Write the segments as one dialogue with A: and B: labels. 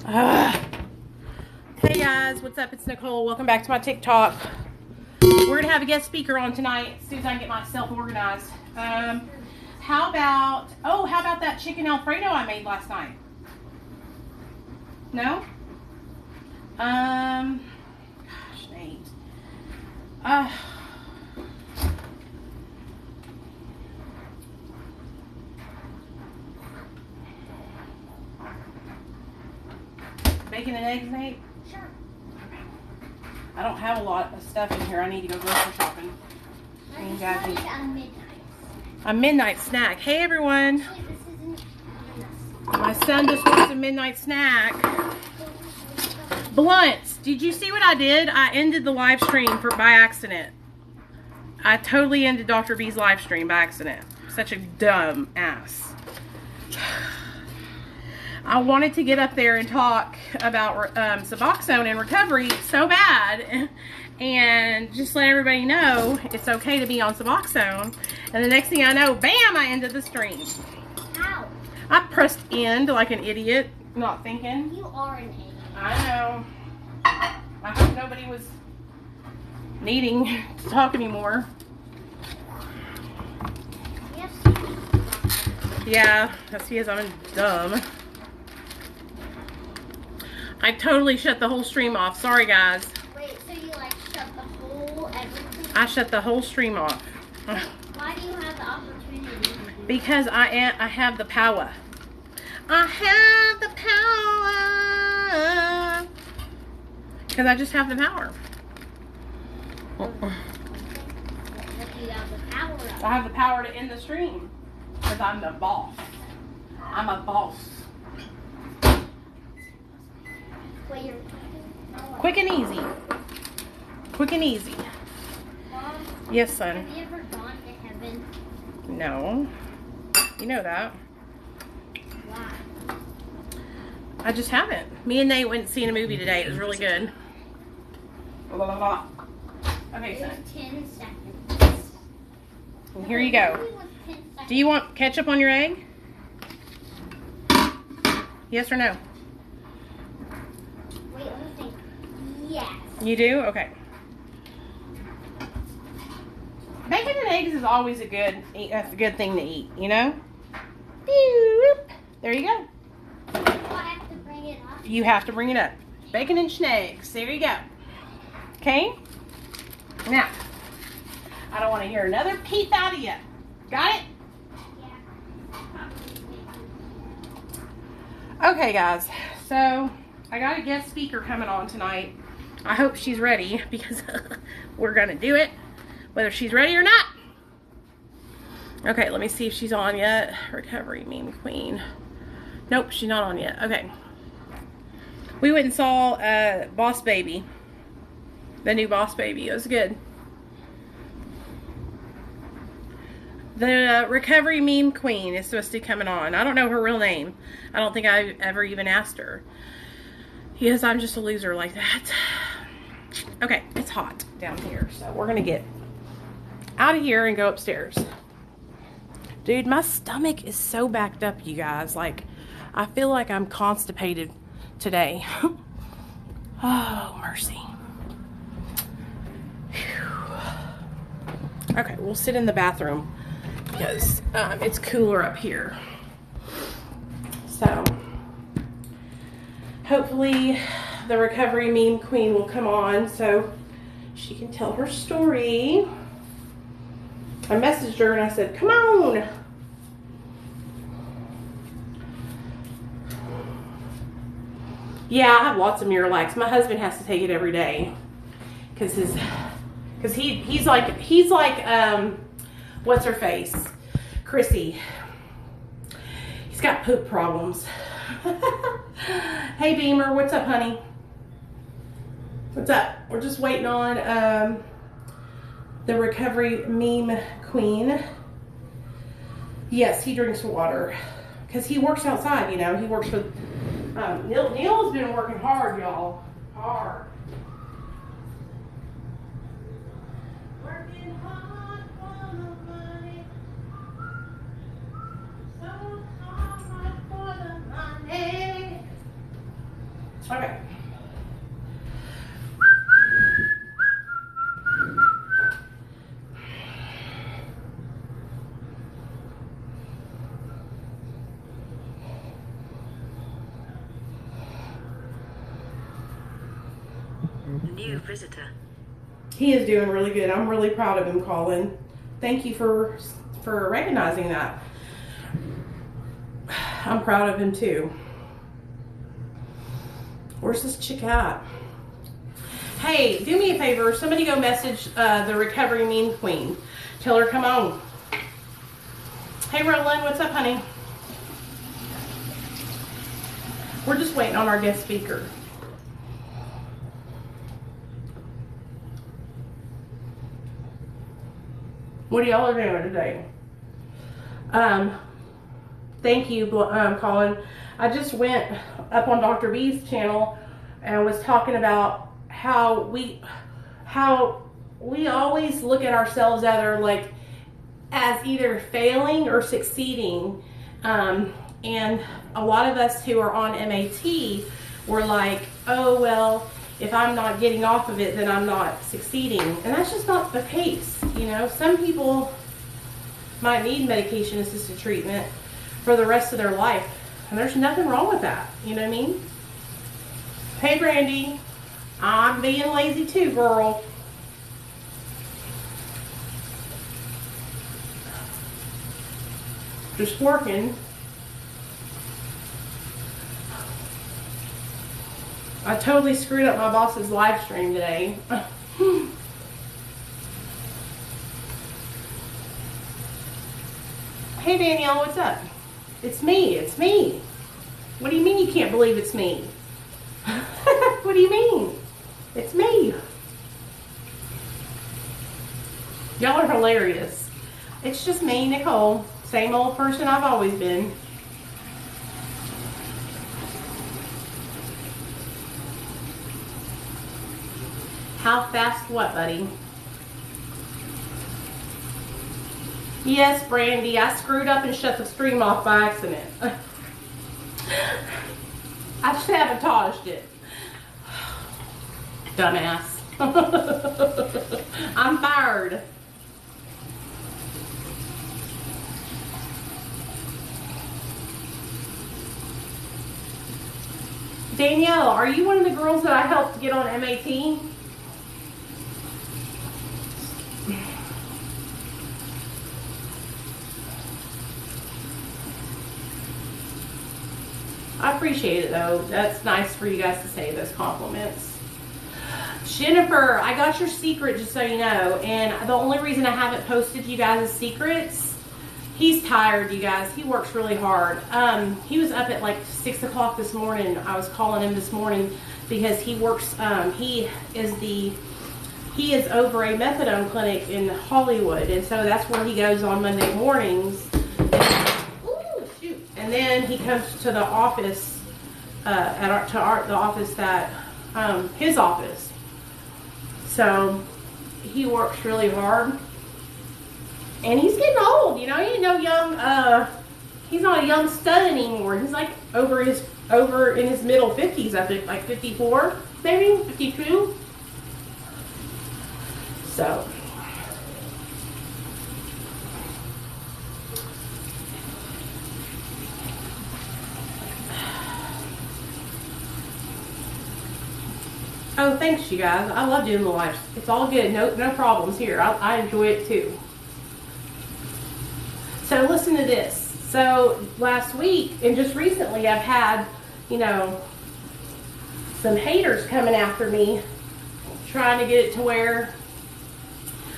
A: Hey guys, what's up? It's Nicole. Welcome back to my TikTok. We're gonna have a guest speaker on tonight as soon as I can get myself organized. How about that chicken Alfredo I made last night? No? Gosh, Nate. Bacon and eggs, Nate?
B: Sure.
A: I don't have a lot of stuff in here. I need to go grocery shopping.
B: I just wanted a midnight.
A: A midnight snack. Hey everyone.
B: Actually, this isn't
A: My son just wants a midnight snack. Blunts. Did you see what I did? I ended the live stream by accident. I totally ended Dr. B's live stream by accident. Such a dumb ass. I wanted to get up there and talk about Suboxone and recovery so bad and just let everybody know it's okay to be on Suboxone. And the next thing I know, bam, I ended the stream.
B: How?
A: I pressed end like an idiot, not thinking.
B: You are an idiot.
A: I know. I hope nobody was needing to talk anymore.
B: Yes.
A: Yeah, that's because I'm dumb. I totally shut the whole stream off. Sorry, guys.
B: Wait, so you like shut the whole everything?
A: I shut the whole stream off.
B: Why do you have the opportunity?
A: Because I have the power. I have the power. Because I just have the power.
B: What do you have the power of?
A: I have the power to end the stream. Because I'm the boss. I'm a boss.
B: Wait, you're
A: Quick and easy. Quick and easy.
B: Mom,
A: Yes, son.
B: have you ever gone to heaven?
A: No. You know that.
B: Why?
A: I just haven't. Me and Nate went seeing a movie today. It was really good. Blah, blah, blah. Okay,
B: It
A: son.
B: was 10 seconds.
A: And here you go.
B: It was 10 seconds.
A: Do you want ketchup on your egg? Yes or no?
B: Wait, let me think. Yes.
A: You do? Okay. Bacon and eggs is always a good thing to eat, you know? Boop. There you go.
B: Do I have to bring it up?
A: You have to bring it up. Bacon and schnegs. There you go. Okay? Now, I don't want to hear another peep out of you. Got it?
B: Yeah.
A: Okay, guys. So, I got a guest speaker coming on tonight. I hope she's ready because we're going to do it whether she's ready or not. Okay, let me see if she's on yet. Recovery Meme Queen. Nope, she's not on yet. Okay. We went and saw Boss Baby. The new Boss Baby. It was good. The Recovery Meme Queen is supposed to be coming on. I don't know her real name. I don't think I've ever even asked her. Yes, I'm just a loser like that. Okay, it's hot down here, so we're gonna get out of here and go upstairs. Dude, my stomach is so backed up, you guys. Like, I feel like I'm constipated today. Oh, mercy. Whew. Okay, we'll sit in the bathroom because it's cooler up here. So, hopefully the Recovery Meme Queen will come on so she can tell her story. I messaged her and I said, come on. Yeah, I have lots of Miralax. My husband has to take it every day because he's like what's her face? Chrissy. He's got poop problems. Hey Beamer, what's up, honey? What's up? We're just waiting on the Recovery Meme Queen. Yes, he drinks water because he works outside, you know. He works with Neil has been working hard, y'all. Hard. Working hard for the money. So hard for the money. Okay.
C: New visitor.
A: He is doing really good. I'm really proud of him, Colin. Thank you for recognizing that. I'm proud of him too. Where's this chick at? Hey, do me a favor. Somebody go message the Recovery Mean Queen. Tell her come on. Hey, Roland, what's up, honey? We're just waiting on our guest speaker. What y'all are doing today? Thank you, Colin. I just went up on Dr. B's channel and was talking about how we always look at ourselves as either failing or succeeding. And a lot of us who are on MAT were like, oh, well, if I'm not getting off of it, then I'm not succeeding. And that's just not the case. You know, some people might need medication-assisted treatment for the rest of their life. And there's nothing wrong with that. You know what I mean? Hey, Brandy. I'm being lazy too, girl. Just working. I totally screwed up my boss's live stream today. Hey Danielle, what's up? It's me, it's me. What do you mean you can't believe it's me? What do you mean? It's me. Y'all are hilarious. It's just me, Nicole. Same old person I've always been. How fast what, buddy? Yes, Brandy, I screwed up and shut the stream off by accident. I sabotaged it. Dumbass. I'm fired. Danielle, are you one of the girls that I helped get on MAT? I appreciate it though. That's nice for you guys to say those compliments. Jennifer, I got your secret just so you know, and the only reason I haven't posted you guys' secrets, he's tired, you guys. He works really hard. He was up at like 6 o'clock this morning. I was calling him this morning because he works, he is over a methadone clinic in Hollywood, and so that's where he goes on Monday mornings. And then he comes to the office, the office that, his office. So he works really hard. And he's getting old, you know, he ain't no young, he's not a young stud anymore. He's like over in his middle 50s, I think, like 54, maybe, 52. So. Oh, thanks, you guys. I love doing the lives. It's all good. No problems here. I enjoy it too. So listen to this. So last week and just recently, I've had, you know, some haters coming after me, trying to get it to where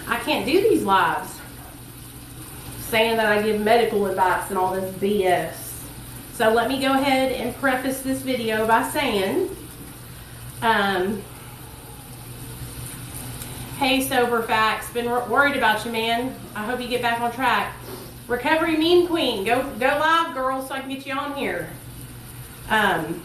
A: I can't do these lives, saying that I give medical advice and all this BS. So let me go ahead and preface this video by saying, hey, Sober Facts, been worried about you, man. I hope you get back on track. Recovery Mean Queen, go live, girl, so I can get you on here. I'm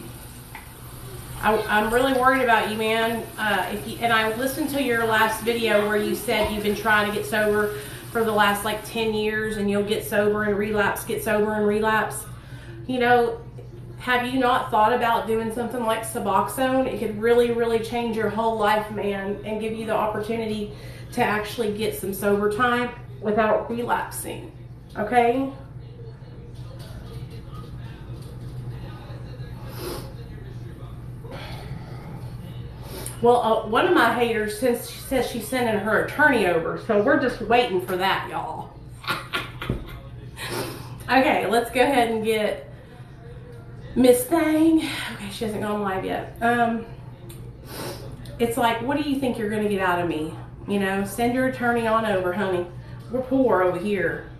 A: really worried about you, man. And I listened to your last video where you said you've been trying to get sober for the last like 10 years, and you'll get sober and relapse, get sober and relapse. You know, have you not thought about doing something like Suboxone? It could really, really change your whole life, man, and give you the opportunity to actually get some sober time without relapsing, okay? Well, one of my haters says she's sending her attorney over, so we're just waiting for that, y'all. Okay, let's go ahead and get Miss Thang. Okay, she hasn't gone live yet. It's like, what do you think you're going to get out of me? You know, send your attorney on over, honey. We're poor over here.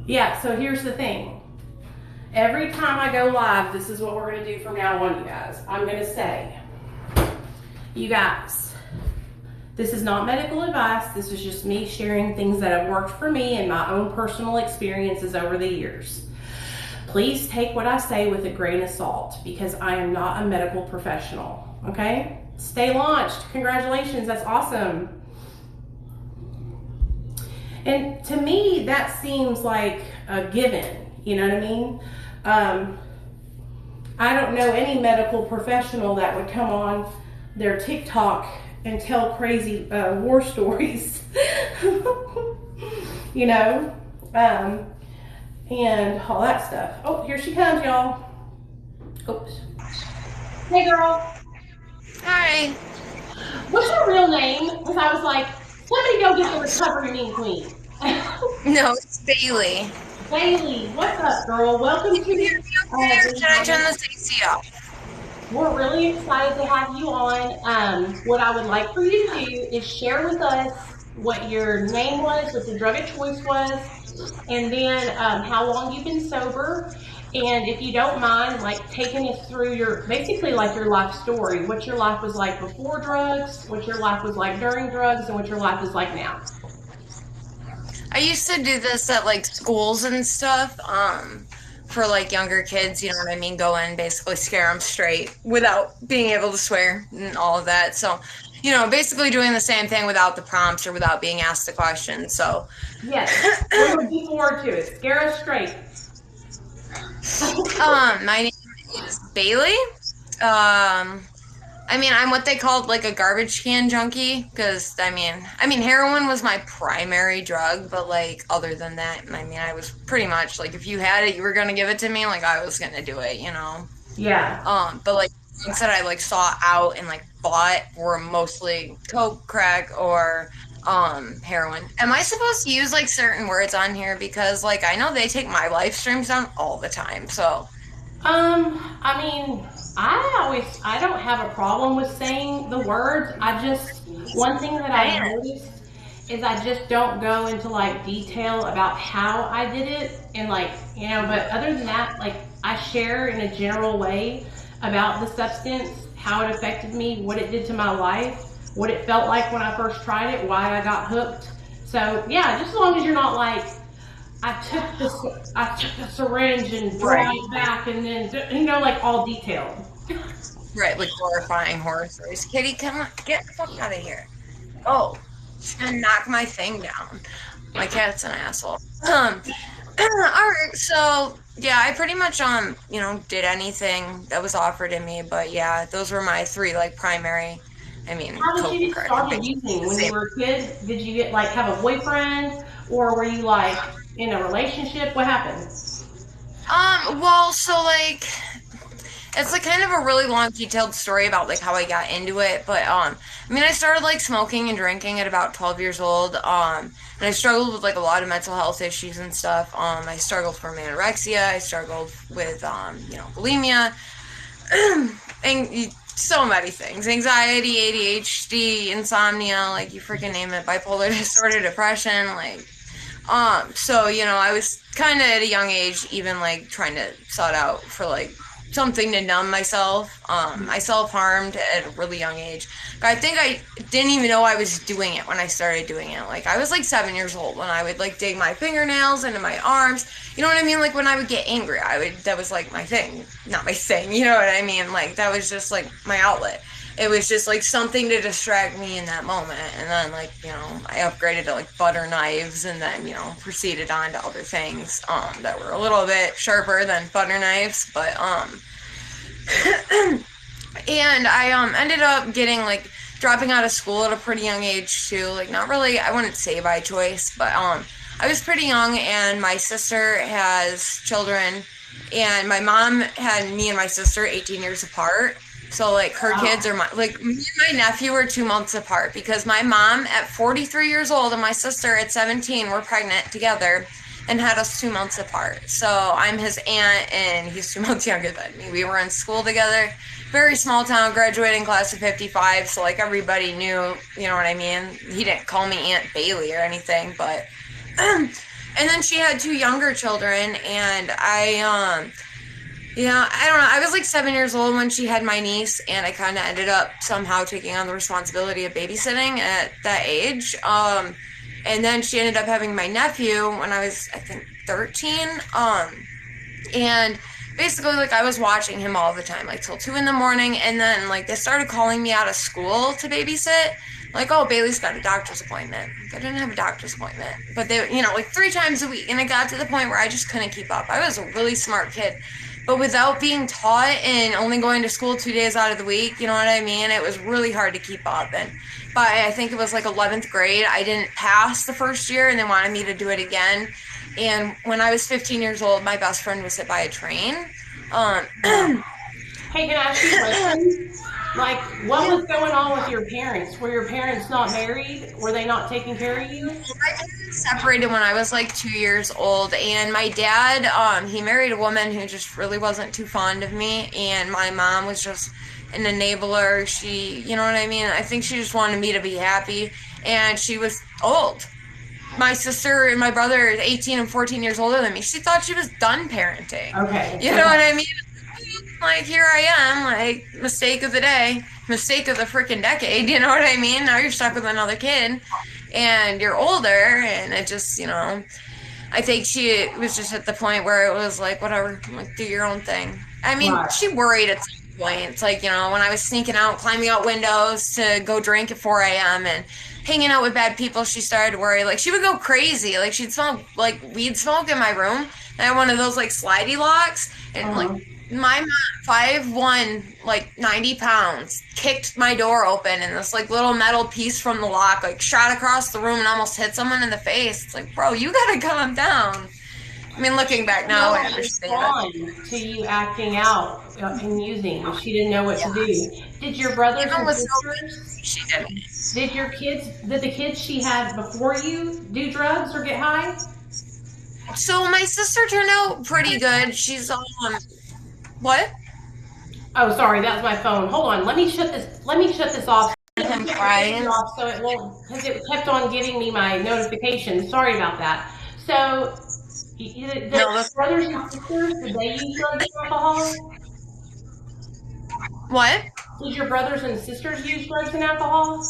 A: Yeah, so here's the thing. Every time I go live, this is what we're going to do from now on, you guys. I'm going to say, you guys, this is not medical advice. This is just me sharing things that have worked for me and my own personal experiences over the years. Please take what I say with a grain of salt because I am not a medical professional, okay? Stay launched. Congratulations. That's awesome. And to me, that seems like a given. You know what I mean? I don't know any medical professional that would come on their TikTok and tell crazy war stories, you know, and all that stuff. Oh, here she comes, y'all. Oops. Hey, girl.
D: Hi.
A: What's your real name? Because I was like, somebody go get the recovery mean queen.
D: No, it's Bailey.
A: Bailey, what's up, girl? Welcome to
D: Can I turn this AC off?
A: We're really excited to have you on. What I would like for you to do is share with us what your name was, what the drug of choice was, and then how long you've been sober. And if you don't mind, like taking us through your, basically like your life story, what your life was like before drugs, what your life was like during drugs, and what your life is like now.
D: I used to do this at like schools and stuff, for like younger kids, you know what I mean? Go in, basically scare them straight without being able to swear and all of that. So, you know, basically doing the same thing without the prompts or without being asked the question. So,
A: yes, we're looking forward to it. Scare us straight.
D: My name is Bailey. I mean, I'm what they called like a garbage can junkie because I mean, heroin was my primary drug, but like other than that, I mean, I was pretty much like if you had it, you were gonna give it to me, like I was gonna do it, you know.
A: Yeah.
D: But like things that I like saw out and like bought were mostly coke, crack, or heroin. Am I supposed to use like certain words on here because like I know they take my live streams down all the time, so.
A: I mean, I don't have a problem with saying the words. One thing that I noticed is I just don't go into like detail about how I did it and like, you know, but other than that, like I share in a general way about the substance, how it affected me, what it did to my life, what it felt like when I first tried it, why I got hooked. So yeah, just as long as you're not like, I took the syringe and brought it back and then, you know, like all detailed.
D: Right, like horrifying horror stories. Kitty, come on, get the fuck out of here. Oh, she's gonna knock my thing down. My cat's an asshole. Alright, so, yeah, I pretty much, you know, did anything that was offered in me, but yeah, those were my three, like, primary, I mean,
A: how did you get started using when you were a kid? Did you get, like, have a boyfriend? Or were you, like, in a relationship? What happened?
D: Well, so, like, it's like kind of a really long detailed story about like how I got into it, but I mean I started like smoking and drinking at about 12 years old, and I struggled with like a lot of mental health issues and stuff. I struggled from anorexia, I struggled with you know, bulimia, and so many things, anxiety, ADHD, insomnia, like you freaking name it, bipolar disorder, depression, like so you know, I was kind of at a young age even like trying to sort out for like something to numb myself. I self-harmed at a really young age. But I think I didn't even know I was doing it when I started doing it. Like, I was like 7 years old when I would like dig my fingernails into my arms. You know what I mean? Like, when I would get angry, that was like my thing. Not my thing, you know what I mean? Like, that was just like my outlet. it was just like something to distract me in that moment. And then like, you know, I upgraded to like butter knives and then, you know, proceeded on to other things that were a little bit sharper than butter knives. But and I ended up getting like dropping out of school at a pretty young age too. Like not really, I wouldn't say by choice, but I was pretty young, and my sister has children, and my mom had me and my sister 18 years apart. So like her kids are like me and my nephew were 2 months apart because my mom at 43 years old and my sister at 17 were pregnant together and had us 2 months apart. So I'm his aunt and he's 2 months younger than me. We were in school together, very small town, graduating class of 55. So like everybody knew, you know what I mean? He didn't call me Aunt Bailey or anything, but and then she had 2 younger children, and I don't know. I was like 7 years old when she had my niece, and I kind of ended up somehow taking on the responsibility of babysitting at that age. And then she ended up having my nephew when I was, I think, 13. And basically, like, I was watching him all the time, like, till 2 in the morning. And then, like, they started calling me out of school to babysit. Like, oh, Bailey's got a doctor's appointment. I didn't have a doctor's appointment. But they, you know, like 3 times a week. And it got to the point where I just couldn't keep up. I was a really smart kid. But without being taught and only going to school 2 days out of the week, you know what I mean? It was really hard to keep up. And by, I think it was like 11th grade, I didn't pass the first year, and they wanted me to do it again. And when I was 15 years old, my best friend was hit by a train.
A: Hey, can I ask you a question? Like, what was going on with your parents? Were your parents not married? Were they not taking care of you?
D: My parents separated when I was like 2 years old, and my dad, he married a woman who just really wasn't too fond of me, and my mom was just an enabler. She, you know what I mean? I think she just wanted me to be happy, and she was old. My sister and my brother are 18 and 14 years older than me. She thought she was done parenting.
A: Okay.
D: You know what I mean? Like, here I am, like, mistake of the day, mistake of the freaking decade, you know what I mean? Now you're stuck with another kid, and you're older, and it just, you know, I think she was just at the point where it was like, whatever, like, do your own thing. I mean,
A: Right.
D: She worried at some point. It's like, you know, when I was sneaking out, climbing out windows to go drink at 4 a.m. and hanging out with bad people, she started to worry. Like, she would go crazy. Like, she'd smell, like, weed smoke in my room. I had one of those, like, slidey locks, and, like, my mom, 5'1", like 90 pounds, kicked my door open, and this like little metal piece from the lock like shot across the room and almost hit someone in the face. It's like, bro, you gotta calm down. I mean, looking back now, I understand.
A: To you acting out and using. She didn't know what to do. Did your brothers
D: Even
A: and
D: with
A: sisters?
D: she didn't.
A: Did the kids she had before you do drugs or get high?
D: So my sister turned out pretty good. She's what?
A: Oh, sorry, that was my phone. Hold on, let me shut this off.
D: I'm crying.
A: So it won't, because it kept on giving me my notifications. Sorry about that. So, the brothers and sisters, did they use drugs and alcohol?
D: What?
A: Did your brothers and sisters use drugs and alcohol?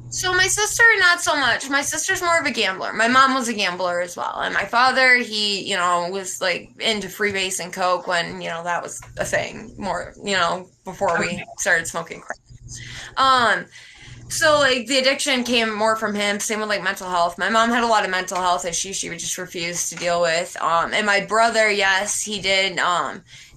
D: So my sister, not so much. My sister's more of a gambler. My mom was a gambler as well. And my father, he, you know, was like into freebase and coke when, you know, that was a thing more, you know, before we started smoking crack. So like the addiction came more from him. Same with like mental health. My mom had a lot of mental health issues she would just refuse to deal with. And my brother, yes, he did.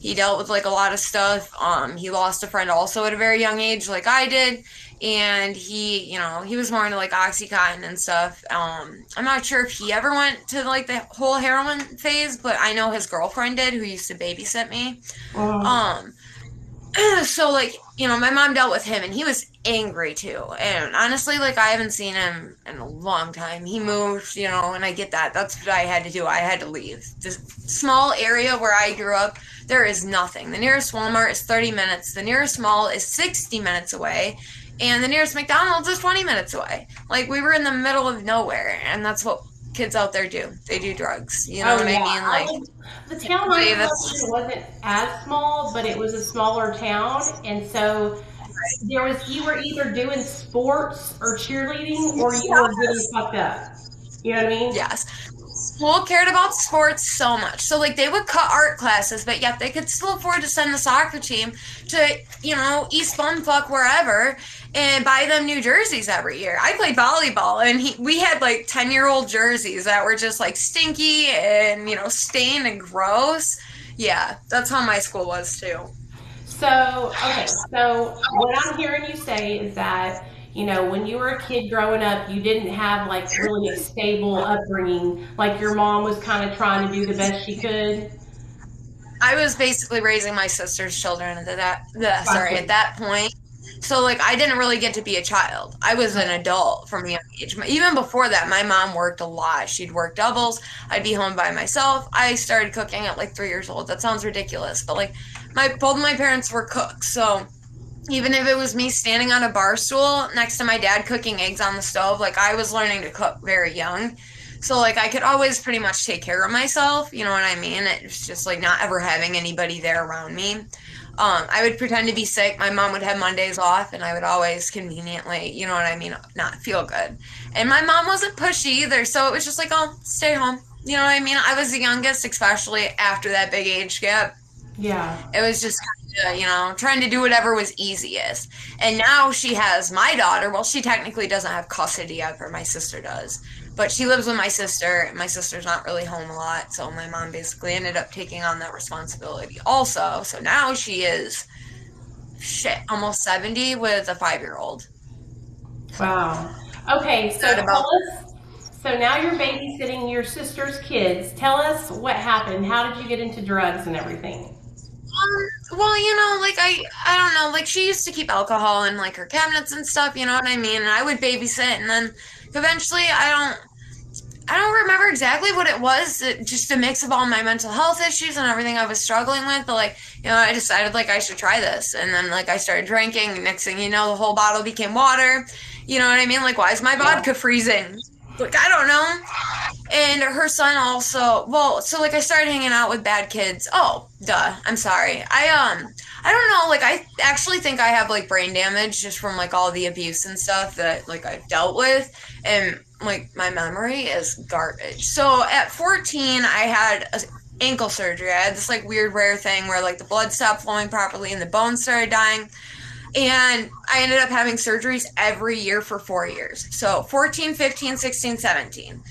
D: He dealt with like a lot of stuff. He lost a friend also at a very young age, like I did. And he, you know, he was more into like Oxycontin and stuff. I'm not sure if he ever went to like the whole heroin phase, but I know his girlfriend did, who used to babysit me. So like, you know, my mom dealt with him, and he was angry too. And honestly, like, I haven't seen him in a long time. He moved, you know, and I get that. That's what I had to do. I had to leave. This small area where I grew up, there is nothing. The nearest Walmart is 30 minutes. The nearest mall is 60 minutes away. And the nearest McDonald's is 20 minutes away. Like, we were in the middle of nowhere, and that's what kids out there do. They do drugs. You know what I mean? Like,
A: the town I grew up in wasn't as small, but it was a smaller town, and so you were either doing sports or cheerleading, or you were getting fucked up. You know what I mean?
D: Yes. School cared about sports so much. So, like, they would cut art classes, but yet they could still afford to send the soccer team to, East Bumfuck, wherever, and buy them new jerseys every year. I played volleyball, and we had, like, 10-year-old jerseys that were just, like, stinky and, stained and gross. Yeah, that's how my school was, too.
A: So, okay, so what I'm hearing you say is that, when you were a kid growing up, you didn't have like really a stable upbringing. Like your mom was kind of trying to do the best she could.
D: I was basically raising my sister's children at that point. So, like, I didn't really get to be a child. I was an adult from a young age. Even before that, my mom worked a lot. She'd work doubles. I'd be home by myself. I started cooking at, like, 3 years old. That sounds ridiculous. But, like, both of my parents were cooks. So, even if it was me standing on a bar stool next to my dad cooking eggs on the stove, like, I was learning to cook very young. So, like, I could always pretty much take care of myself. You know what I mean? It's just, like, not ever having anybody there around me. I would pretend to be sick. My mom would have Mondays off, and I would always conveniently, you know what I mean, not feel good. And my mom wasn't pushy either, so it was just like, oh, stay home. You know what I mean? I was the youngest, especially after that big age gap.
A: Yeah.
D: It was just kind of, trying to do whatever was easiest. And now she has my daughter. Well, she technically doesn't have custody of her. My sister does. But she lives with my sister, and my sister's not really home a lot, so my mom basically ended up taking on that responsibility also. So now she is, almost 70 with a 5-year-old.
A: Wow. Okay, so so now you're babysitting your sister's kids. Tell us what happened. How did you get into drugs and everything?
D: Well, I don't know, like, she used to keep alcohol in, like, her cabinets and stuff, you know what I mean? And I would babysit, and then eventually I don't remember exactly what it was, just a mix of all my mental health issues and everything I was struggling with, but, like, I decided, like, I should try this, and then, like, I started drinking, and next thing you know, the whole bottle became water, you know what I mean? Like, why is my vodka freezing? Like, I don't know. And her son also, so, like, I started hanging out with bad kids. Oh, duh, I'm sorry. I don't know, like, I actually think I have, like, brain damage just from, like, all the abuse and stuff that, like, I've dealt with, and, like, my memory is garbage. So, at 14, I had ankle surgery. I had this, like, weird rare thing where, like, the blood stopped flowing properly and the bones started dying. And I ended up having surgeries every year for 4 years. So 14, 15, 16, 17.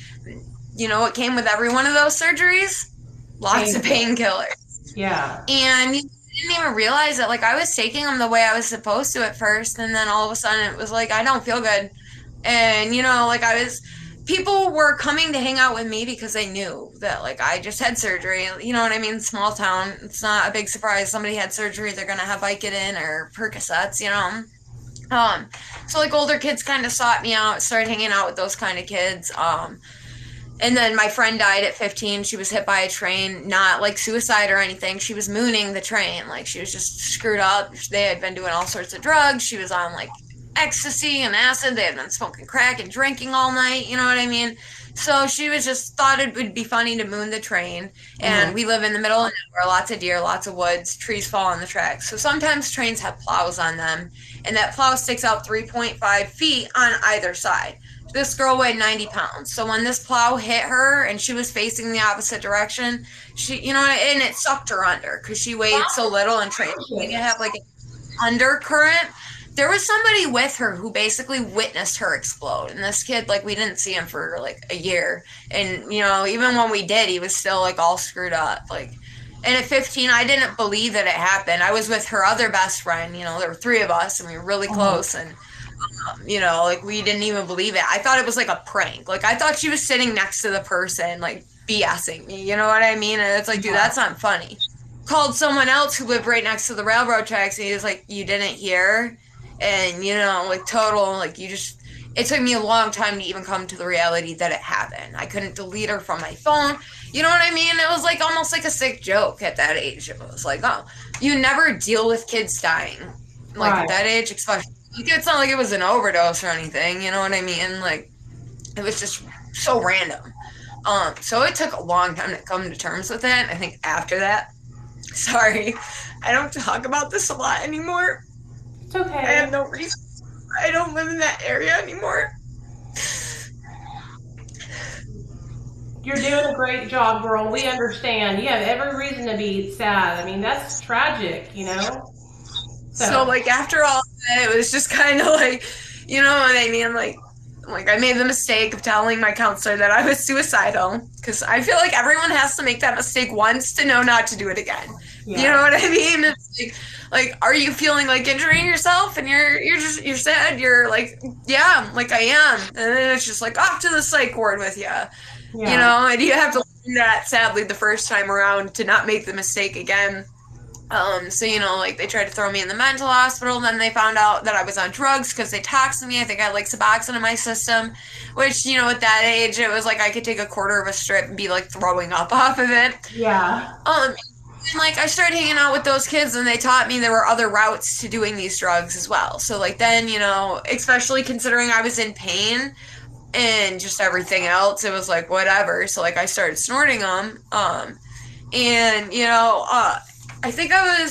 D: You know what came with every one of those surgeries? Lots of painkillers.
A: Yeah.
D: And you didn't even realize that, like, I was taking them the way I was supposed to at first. And then all of a sudden it was like, I don't feel good. And, like, people were coming to hang out with me because they knew that, like, I just had surgery. You know what I mean? Small town. It's not a big surprise. Somebody had surgery. They're going to have Vicodin or Percocets, So, like, older kids kind of sought me out, started hanging out with those kind of kids. And then my friend died at 15. She was hit by a train, not, like, suicide or anything. She was mooning the train. Like, she was just screwed up. They had been doing all sorts of drugs. She was on, like, ecstasy and acid. They had been smoking crack and drinking all night, you know what I mean? So she was just thought it would be funny to moon the train. And we live in the middle of nowhere, lots of deer, lots of woods, trees fall on the tracks. So sometimes trains have plows on them, and that plow sticks out 3.5 feet on either side. This girl weighed 90 pounds. So when this plow hit her and she was facing the opposite direction, and it sucked her under because she weighed so little, and trains have like an undercurrent. There was somebody with her who basically witnessed her explode. And this kid, like, we didn't see him for, like, a year. And, even when we did, he was still, like, all screwed up. Like, and at 15, I didn't believe that it happened. I was with her other best friend. There were 3 of us, and we were really close. And, like, we didn't even believe it. I thought it was, like, a prank. Like, I thought she was sitting next to the person, like, BSing me. You know what I mean? And it's like, dude, that's not funny. Called someone else who lived right next to the railroad tracks, and he was like, you didn't hear? And, like, total, like, it took me a long time to even come to the reality that it happened. I couldn't delete her from my phone. You know what I mean? It was, like, almost like a sick joke at that age. It was like, oh, you never deal with kids dying. Like, at that age, especially. It's not like it was an overdose or anything, you know what I mean? Like, it was just so random. So it took a long time to come to terms with it. I think after that, sorry, I don't talk about this a lot anymore.
A: It's okay.
D: I have no reason. I don't live in that area anymore.
A: You're doing a great job, girl. We understand. You have every reason to be sad. I mean, that's tragic, you know?
D: So like after all that, it was just kind of like, you know what I mean? Like I made the mistake of telling my counselor that I was suicidal because I feel like everyone has to make that mistake once to know not to do it again.
A: Yeah.
D: You know what I mean? It's like, are you feeling like injuring yourself? And you're sad. You're like, yeah, like I am. And then it's just like off to the psych ward with you.
A: Yeah.
D: You know, and you have to learn that sadly the first time around to not make the mistake again. So, you know, like they tried to throw me in the mental hospital. Then they found out that I was on drugs because they toxed me. I think I had like Suboxone in my system, which, you know, at that age, it was like I could take a quarter of a strip and be like throwing up off of it.
A: Yeah.
D: And like I started hanging out with those kids and they taught me there were other routes to doing these drugs as well. So like then, you know, especially considering I was in pain and just everything else, it was like whatever. So like I started snorting them. And, you know, I think I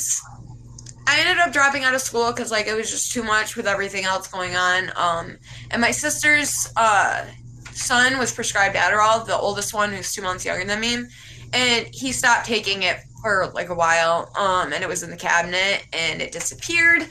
D: ended up dropping out of school because like it was just too much with everything else going on. And my sister's son was prescribed Adderall, the oldest one who's 2 months younger than me, and he stopped taking it for like a while. And it was in the cabinet and it disappeared.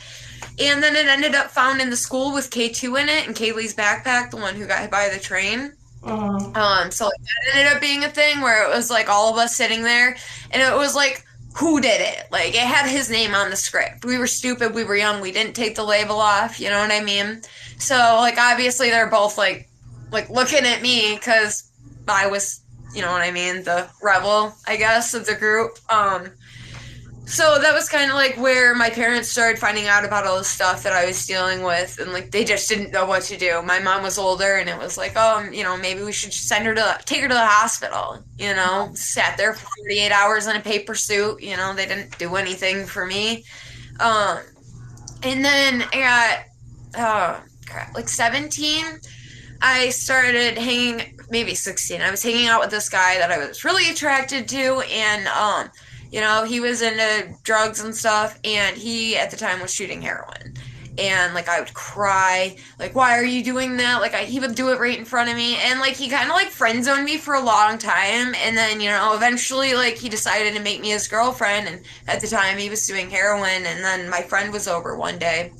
D: And then it ended up found in the school with K2 in it and Kaylee's backpack, the one who got hit by the train. So like, that ended up being a thing where it was like all of us sitting there and it was like, who did it? Like, it had his name on the script. We were stupid. We were young. We didn't take the label off. You know what I mean? So, like, obviously they're both, like looking at me because I was, you know what I mean, the rebel, I guess, of the group. So that was kind of, like, where my parents started finding out about all the stuff that I was dealing with. And, like, they just didn't know what to do. My mom was older, and it was like, oh, you know, maybe we should just take her to the hospital, you know. Sat there for 48 hours in a paper suit. You know, they didn't do anything for me. And then I got, like 17, I started hanging, maybe 16. I was hanging out with this guy that I was really attracted to, and, you know, he was into drugs and stuff, and he, at the time, was shooting heroin. And, like, I would cry, like, why are you doing that? Like, he would do it right in front of me, and, like, he kind of, like, friend-zoned me for a long time, and then, you know, eventually, like, he decided to make me his girlfriend, and at the time, he was doing heroin, and then my friend was over one day,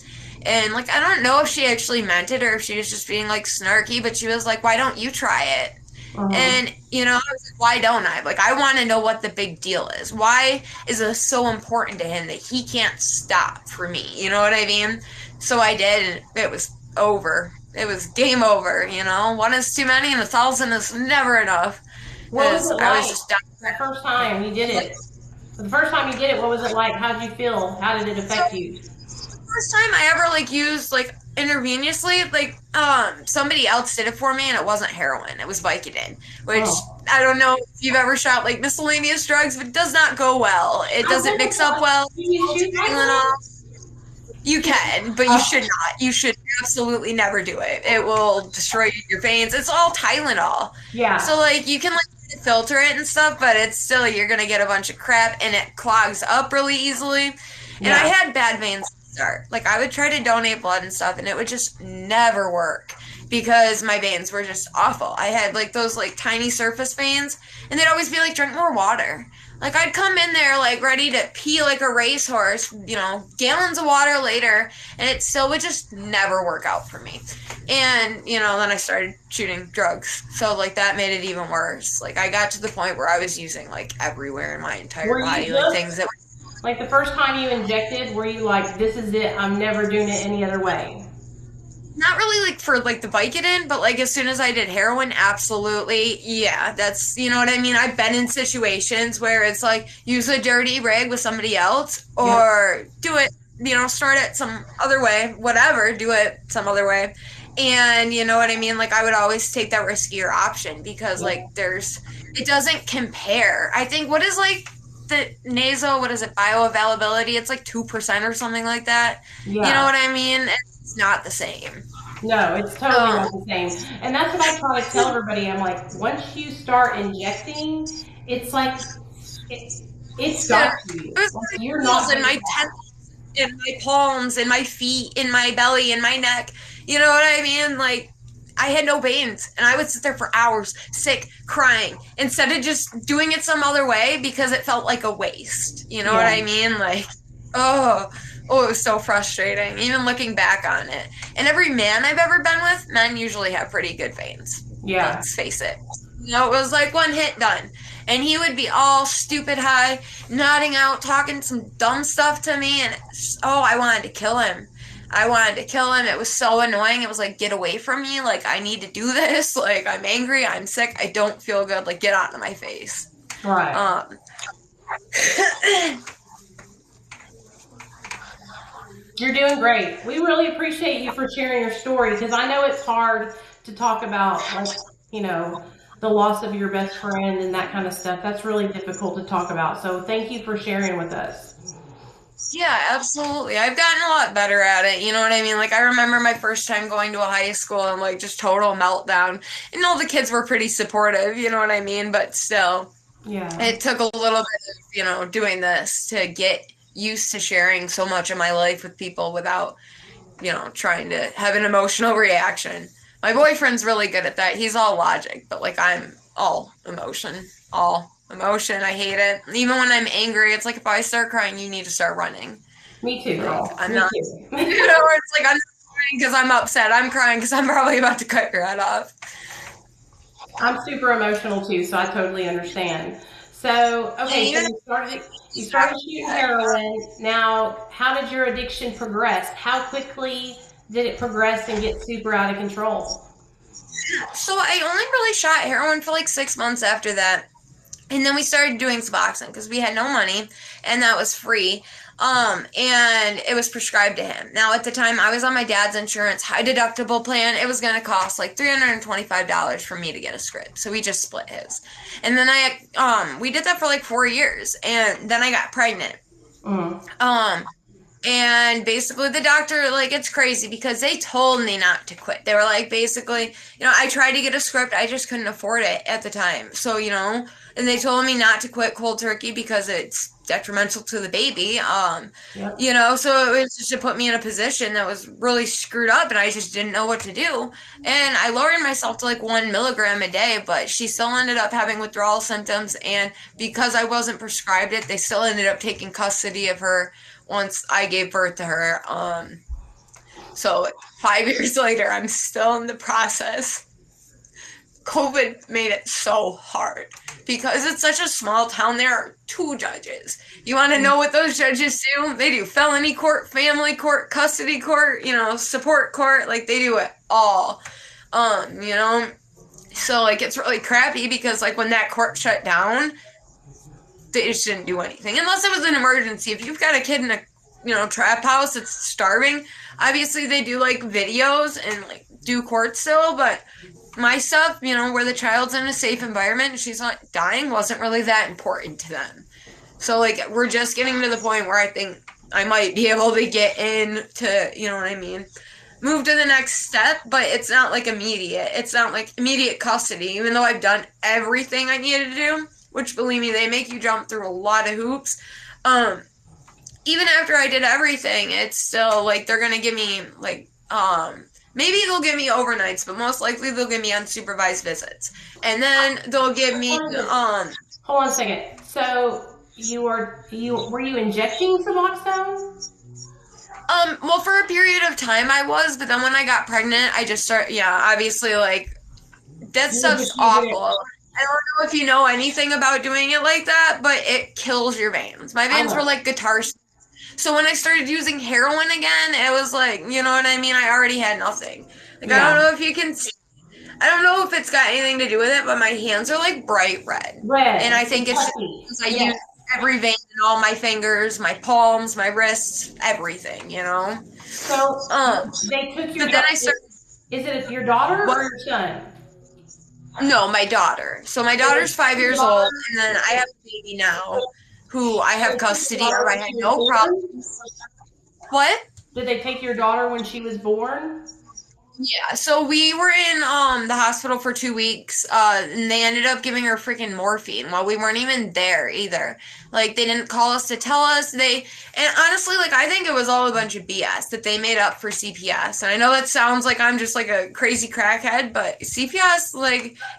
D: and, like, I don't know if she actually meant it, or if she was just being, like, snarky, but she was like, why don't you try it? And, you know, I was like, why don't I? Like, I want to know what the big deal is. Why is it so important to him that he can't stop for me? You know what I mean? So I did, and it was over. It was game over, you know? One is too many, and 1,000 is never enough.
A: What was it like?
D: I was just done.
A: The first time you did it? The first time you did it, what was it like? How did you feel? How did it affect you?
D: First time I ever, like, used, like, intravenously, like, somebody else did it for me, and it wasn't heroin. It was Vicodin, which I don't know if you've ever shot, like, miscellaneous drugs, but it does not go well. It doesn't mix up well. You can, but you should not. You should absolutely never do it. It will destroy your veins. It's all Tylenol.
A: Yeah.
D: So, like, you can, like, filter it and stuff, but it's still, you're going to get a bunch of crap, and it clogs up really easily. And I had bad veins to start. Like, I would try to donate blood and stuff, and it would just never work because my veins were just awful. I had, like, those, like, tiny surface veins, and they'd always be like, drink more water. Like, I'd come in there, like, ready to pee like a racehorse, you know, gallons of water later, and it still would just never work out for me. And, you know, then I started shooting drugs. So, like, that made it even worse. Like, I got to the point where I was using, like, everywhere in my entire body, like, things that were...
A: Like, the first time you injected, were you like, this is it, I'm never doing it any other way?
D: Not really, like, for, like, the Vicodin, but, like, as soon as I did heroin, absolutely, yeah, that's, you know what I mean? I've been in situations where it's, like, use a dirty rag with somebody else, or do it, you know, start it some other way, whatever, do it some other way, and, you know what I mean? Like, I would always take that riskier option, because, like, it doesn't compare. I think, what is, like, the nasal, what is it, bioavailability? It's, like, 2% or something like that. Yeah. You know what I mean? It's not the same.
A: No, it's totally not the same. And that's what I try to tell everybody. I'm like, once you start injecting, it's like, it's got you. Like, you're not
D: in my temples, in my palms, in my feet, in my belly, in my neck. You know what I mean? Like, I had no veins, and I would sit there for hours, sick, crying, instead of just doing it some other way because it felt like a waste. You know what I mean? Like, oh, it was so frustrating, even looking back on it. And every man I've ever been with, men usually have pretty good veins.
A: Yeah.
D: Let's face it. You know, it was like one hit done. And he would be all stupid high, nodding out, talking some dumb stuff to me, and I wanted to kill him. I wanted to kill him. It was so annoying. It was like, get away from me. Like, I need to do this. Like, I'm angry. I'm sick. I don't feel good. Like, get out of my face.
A: Right. You're doing great. We really appreciate you for sharing your story, because I know it's hard to talk about, like, you know, the loss of your best friend and that kind of stuff. That's really difficult to talk about. So thank you for sharing with us.
D: Yeah, absolutely. I've gotten a lot better at it. You know what I mean? Like, I remember my first time going to a high school and, like, just total meltdown. And all the kids were pretty supportive, you know what I mean? But still, it took a little bit of, you know, doing this to get used to sharing so much of my life with people without, you know, trying to have an emotional reaction. My boyfriend's really good at that. He's all logic, but, like, I'm all emotion. I hate it. Even when I'm angry, it's like, if I start crying, you need to start running.
A: Me too, girl.
D: Like, I'm not, you know, it's like, I'm not crying because I'm upset. I'm crying because I'm probably about to cut your head off.
A: I'm super emotional too, so I totally understand. So, okay, so you started shooting heroin. Now, how did your addiction progress? How quickly did it progress and get super out of control?
D: So I only really shot heroin for like 6 months after that. And then we started doing Suboxone because we had no money, and that was free. And it was prescribed to him. Now, at the time, I was on my dad's insurance, high deductible plan. It was going to cost like $325 for me to get a script. So we just split his. And then we did that for like 4 years. And then I got pregnant. And basically the doctor, like, it's crazy because they told me not to quit. They were like, basically, you know, I tried to get a script. I just couldn't afford it at the time. So, you know, and they told me not to quit cold turkey because it's detrimental to the baby. You know, so it was just to put me in a position that was really screwed up, and I just didn't know what to do. And I lowered myself to like 1 milligram a day, but she still ended up having withdrawal symptoms. And because I wasn't prescribed it, they still ended up taking custody of her once I gave birth to her. So 5 years later, I'm still in the process. COVID made it so hard because it's such a small town. There are 2 judges. You want to know what those judges do? They do felony court, family court, custody court, you know, support court. Like, they do it all. You know, so like, it's really crappy because like when that court shut down, they just didn't do anything unless it was an emergency. If you've got a kid in a, you know, trap house that's starving, obviously they do like videos and like do court still, but my stuff, you know, where the child's in a safe environment and she's not dying, wasn't really that important to them. So like, we're just getting to the point where I think I might be able to get in to, you know what I mean, move to the next step, but it's not like immediate. It's not like immediate custody, even though I've done everything I needed to do, which, believe me, they make you jump through a lot of hoops. Even after I did everything, it's still like, they're going to give me like, maybe they'll give me overnights, but most likely they'll give me unsupervised visits. And then they'll give me,
A: Hold on a second. So were you injecting Suboxone?
D: Well, for a period of time I was, but then when I got pregnant, I just started, obviously, like, that stuff's awful. I don't know if you know anything about doing it like that, but it kills your veins. My veins were like guitar strings. So when I started using heroin again, it was like, you know what I mean? I already had nothing. Like, I don't know if you can see. I don't know if it's got anything to do with it, but my hands are like bright red. And I think it's because I use every vein in all my fingers, my palms, my wrists, everything, you know?
A: So they took your
D: then I started,
A: is it your daughter or your son?
D: No, my daughter. So my daughter's 5 years old, and then I have a baby now who I have custody of. I had no problems. What?
A: Did they take your daughter when she was born?
D: Yeah, so we were in the hospital for 2 weeks, and they ended up giving her freaking morphine while we weren't even there either. Like they didn't call us to tell us and honestly, like I think it was all a bunch of BS that they made up for CPS. And I know that sounds like I'm just like a crazy crackhead, but CPS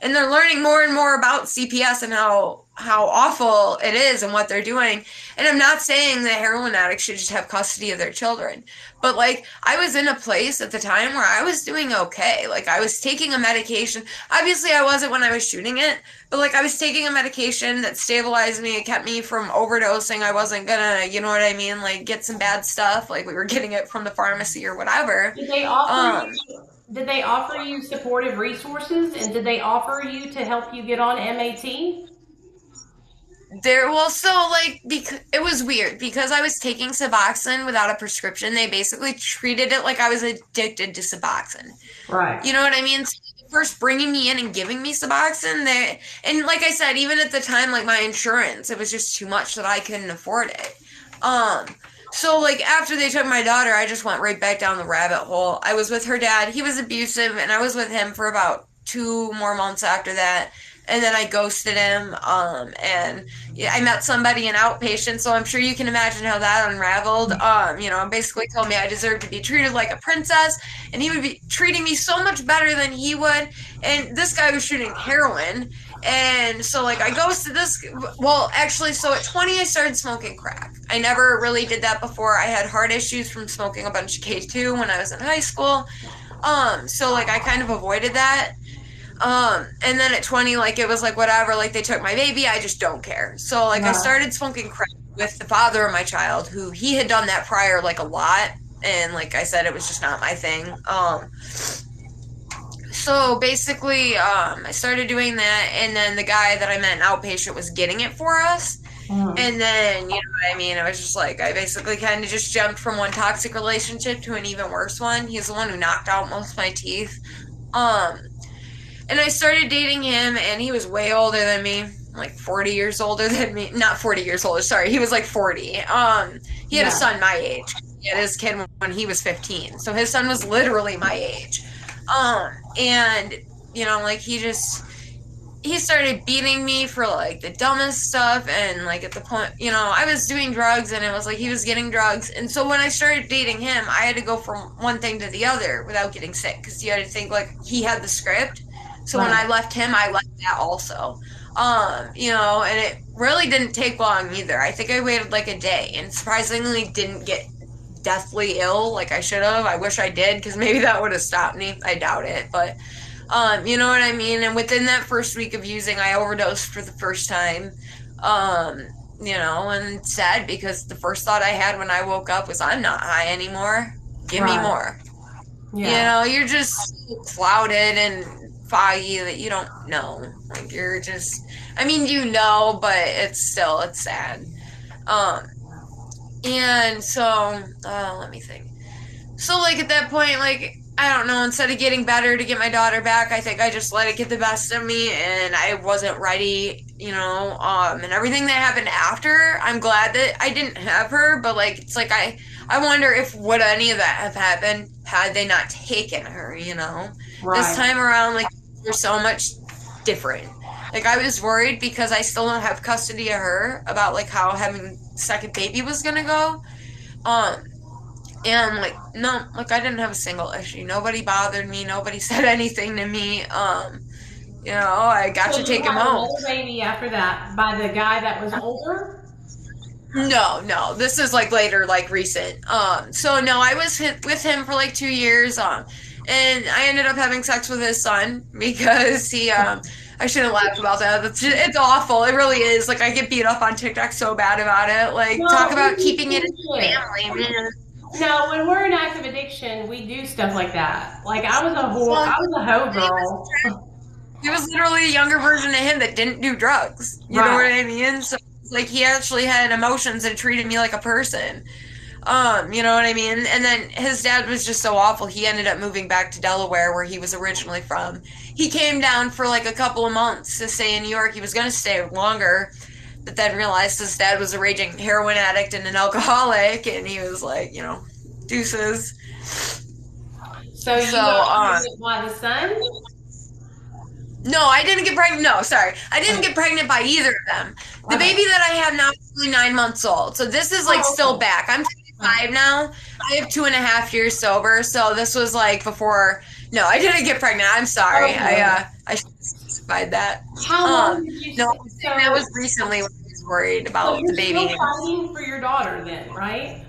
D: and they're learning more and more about CPS and how awful it is and what they're doing. And I'm not saying that heroin addicts should just have custody of their children. But like I was in a place at the time where I was doing okay. Like I was taking a medication. Obviously I wasn't when I was shooting it, but like I was taking a medication that stabilized me. It kept me from overdosing. I wasn't gonna, you know what I mean, like get some bad stuff. Like we were getting it from the pharmacy or whatever.
E: Did they offer you supportive resources, and did they offer you to help you get on MAT?
D: Because it was weird because I was taking Suboxone without a prescription. They basically treated it like I was addicted to Suboxone.
E: Right.
D: You know what I mean? So first bringing me in and giving me Suboxone, and like I said, even at the time, like my insurance, it was just too much that I couldn't afford it. So like after they took my daughter, I just went right back down the rabbit hole. I was with her dad. He was abusive, and I was with him for about 2 more months after that. And then I ghosted him. And yeah, I met somebody in outpatient, so I'm sure you can imagine how that unraveled. Basically told me I deserved to be treated like a princess, and he would be treating me so much better than he would. And this guy was shooting heroin. And so, like, I ghosted this. Well, actually, so at 20, I started smoking crack. I never really did that before. I had heart issues from smoking a bunch of K2 when I was in high school. So, like, I kind of avoided that. And then at 20, like, it was like, whatever, like, they took my baby, I just don't care. So, like, I started smoking crack with the father of my child, who he had done that prior, like, a lot. And, like I said, it was just not my thing. So basically, I started doing that, and then the guy that I met in outpatient was getting it for us. And then, you know what I mean? It was just like, I basically kind of just jumped from one toxic relationship to an even worse one. He's the one who knocked out most of my teeth. And I started dating him, and he was way older than me, like 40 years older than me. Not 40 years older, sorry. He was like 40. He had a son my age. He had his kid when he was 15. So his son was literally my age. And, you know, like, he started beating me for, like, the dumbest stuff, and, like, at the point, you know, I was doing drugs, and it was like he was getting drugs, and so when I started dating him, I had to go from one thing to the other without getting sick, because you had to think, like, he had the script, so when I left him, I left that also. And it really didn't take long either. I think I waited, like, a day, and surprisingly didn't get deathly ill like I should have. I wish I did, because maybe that would have stopped me. I doubt it, but you know what I mean? And within that first week of using, I overdosed for the first time. And it's sad because the first thought I had when I woke up was, I'm not high anymore. Give me more. Yeah. You're just clouded and foggy that you don't know. Like, you're just, but it's sad. And so, let me think. So, like, at that point, like, I don't know, instead of getting better to get my daughter back, I think I just let it get the best of me, and I wasn't ready, and everything that happened after, I'm glad that I didn't have her, but, like, it's like, I wonder if would any of that have happened had they not taken her, Right. This time around, like, we're so much different. Like, I was worried because I still don't have custody of her about, like, how having second baby was gonna go. And, like, no, like, I didn't have a single issue. Nobody bothered me. Nobody said anything to me. I got to take him home.
E: Another baby after that by the guy that was older?
D: No. This is, like, later, like, recent. So, no, I was with him for, like, 2 years. And I ended up having sex with his son because he, I shouldn't laugh about that. It's awful. It really is. Like, I get beat up on TikTok so bad about it. Like, talk about keeping it in the family, man.
E: No, when we're in active addiction, we do stuff like that. Like, I was a hoe girl.
D: He was literally a younger version of him that didn't do drugs. You know what I mean? So, like, he actually had emotions and treated me like a person. You know what I mean? And then his dad was just so awful, he ended up moving back to Delaware, where he was originally from. He came down for, like, a couple of months to stay in New York. He was going to stay longer, but then realized his dad was a raging heroin addict and an alcoholic, and he was like, deuces.
E: So you
D: So,
E: got pregnant by the son?
D: no, I didn't get pregnant. No, sorry. I didn't get pregnant by either of them. The
E: Okay.
D: baby that I have now is only 9 months old. So this is like
E: Oh,
D: still
E: okay.
D: back. I'm 25 now. I have 2.5 years sober. So this was like before. No, I didn't get pregnant. I'm sorry.
E: Okay.
D: I should have specified that.
E: How long did you?
D: No,
E: So,
D: that was recently when I was worried
E: so
D: about
E: you're
D: the baby.
E: still fighting for your daughter then, right?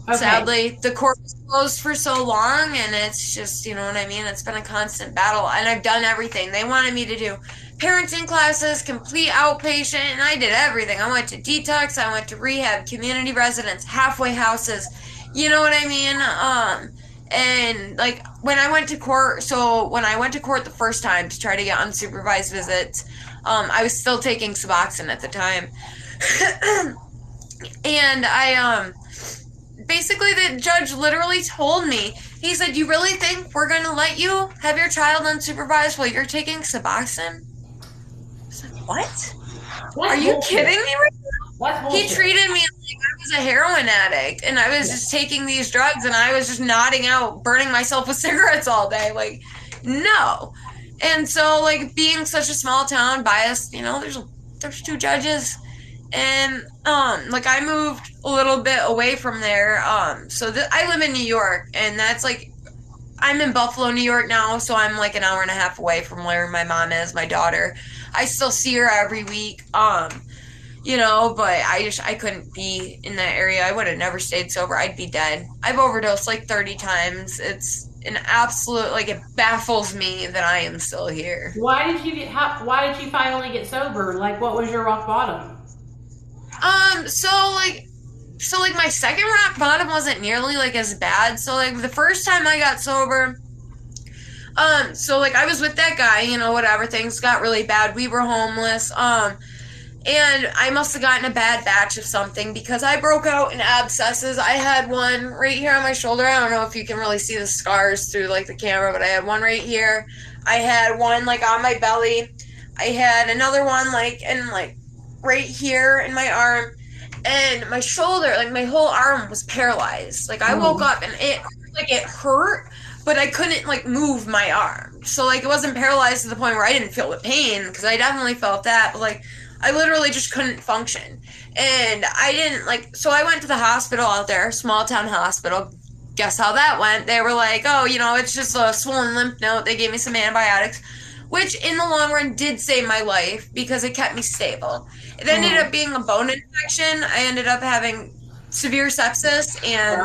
E: Okay.
D: Sadly, the court was closed for so long, and it's just, you know what I mean? It's been a constant battle, and I've done everything. They wanted me to do parenting classes, complete outpatient, and I did everything. I went to detox, I went to rehab, community residence, halfway houses. You know what I mean? And like when I went to court, the first time to try to get unsupervised visits, I was still taking Suboxone at the time. And basically the judge literally told me, he said, "You really think we're going to let you have your child unsupervised while you're taking Suboxone?" I said, "What? Are you kidding me right now?"
E: That's
D: He
E: bullshit.
D: treated me like I was a heroin addict, and I was just taking these drugs, and I was just nodding out, burning myself with cigarettes all day. Like, no. And so, like, being such a small town, biased, you know, there's 2 judges, and like I moved a little bit away from there. So I live in New York, and that's like I'm in Buffalo, New York now, so I'm like an hour and a half away from where my mom is, my daughter. I still see her every week. You know, but I couldn't be in that area. I would have never stayed sober. I'd be dead. I've overdosed like 30 times. It's an absolute, like, it baffles me that I am still here.
E: Why did you finally get sober? Like, what was your rock bottom?
D: So like my second rock bottom wasn't nearly like as bad. So like the first time I got sober, so like I was with that guy, you know, whatever, things got really bad. We were homeless. And I must have gotten a bad batch of something because I broke out in abscesses. I had one right here on my shoulder. I don't know if you can really see the scars through like the camera, but I had one right here. I had one like on my belly. I had another one like right here in my arm, and my shoulder, like my whole arm was paralyzed. Like I woke up and it hurt, but I couldn't like move my arm. So like it wasn't paralyzed to the point where I didn't feel the pain, because I definitely felt that, but like I literally just couldn't function. And I didn't like, so I went to the hospital out there, small town hospital. Guess how that went? They were like, "Oh, you know, it's just a swollen lymph node." They gave me some antibiotics, which in the long run did save my life because it kept me stable. It ended up being a bone infection. I ended up having severe sepsis and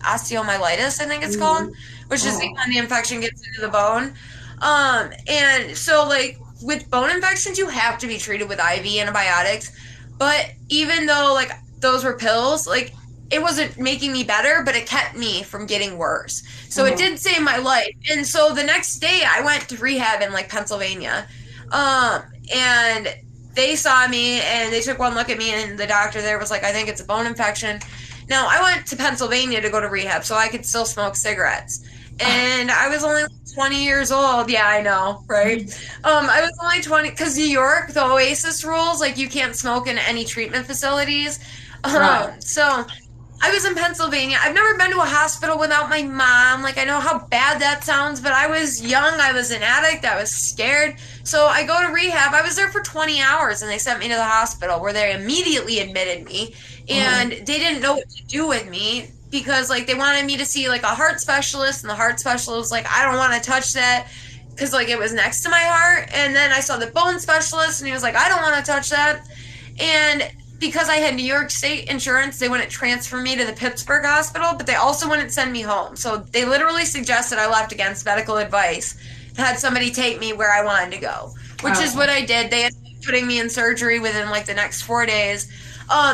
D: osteomyelitis, I think it's called, which is when the infection gets into the bone. And so like with bone infections, you have to be treated with IV antibiotics. But even though like those were pills, like it wasn't making me better, but it kept me from getting worse. So it did save my life. And so the next day I went to rehab in like Pennsylvania. And they saw me and they took one look at me, and the doctor there was like, "I think it's a bone infection." Now, I went to Pennsylvania to go to rehab so I could still smoke cigarettes. And I was only 20 years old. Yeah, I know, right? I was only 20 because New York, the Oasis rules, like you can't smoke in any treatment facilities. So I was in Pennsylvania. I've never been to a hospital without my mom. Like, I know how bad that sounds, but I was young. I was an addict. I was scared. So I go to rehab. I was there for 20 hours, and they sent me to the hospital where they immediately admitted me. And they didn't know what to do with me because, like, they wanted me to see, like, a heart specialist. And the heart specialist was like, "I don't want to touch that," because, like, it was next to my heart. And then I saw the bone specialist, and he was like, "I don't want to touch that." And because I had New York State insurance, they wouldn't transfer me to the Pittsburgh hospital, but they also wouldn't send me home. So they literally suggested I left against medical advice and had somebody take me where I wanted to go, which is what I did. They ended up putting me in surgery within like the next 4 days.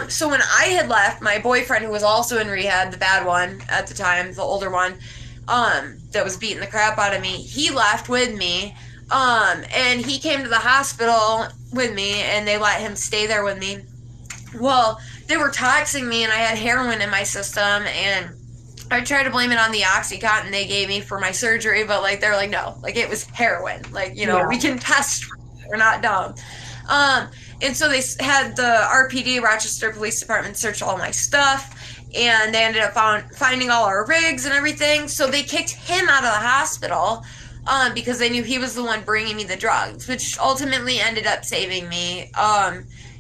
D: So when I had left, my boyfriend, who was also in rehab, the bad one at the time, the older one, that was beating the crap out of me, he left with me. And he came to the hospital with me, and they let him stay there with me. Well, they were toxing me, and I had heroin in my system, and I tried to blame it on the Oxycontin they gave me for my surgery, but, like, they're like, "No, like, it was heroin. Like, you know, we can test for it. We're not dumb." And so they had the RPD, Rochester Police Department, search all my stuff, and they ended up finding all our rigs and everything. So they kicked him out of the hospital because they knew he was the one bringing me the drugs, which ultimately ended up saving me.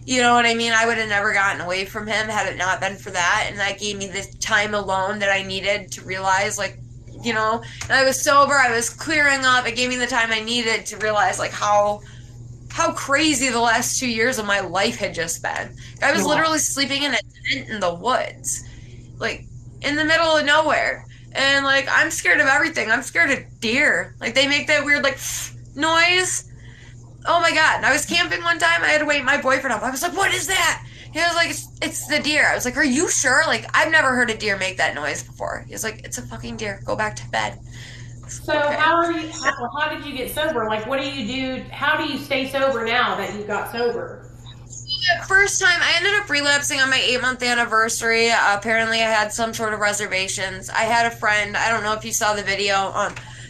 D: You know what I mean? I would have never gotten away from him had it not been for that, and that gave me the time alone that I needed to realize, like, you know, and I was sober, I was clearing up, it gave me the time I needed to realize, like, how crazy the last 2 years of my life had just been. I was literally sleeping in a tent in the woods, like, in the middle of nowhere, and, like, I'm scared of everything. I'm scared of deer. Like, they make that weird, like, noise. Oh my God. And I was camping one time. I had to wake my boyfriend up. I was like, what is that? He was like, it's the deer. I was like, are you sure? Like, I've never heard a deer make that noise before. He was like, it's a fucking deer. Go back to bed.
E: So how did you get sober? Like, what do you do? How do you stay sober now that you got sober?
D: The first time, I ended up relapsing on my 8-month anniversary. Apparently, I had some sort of reservations. I had a friend, I don't know if you saw the video,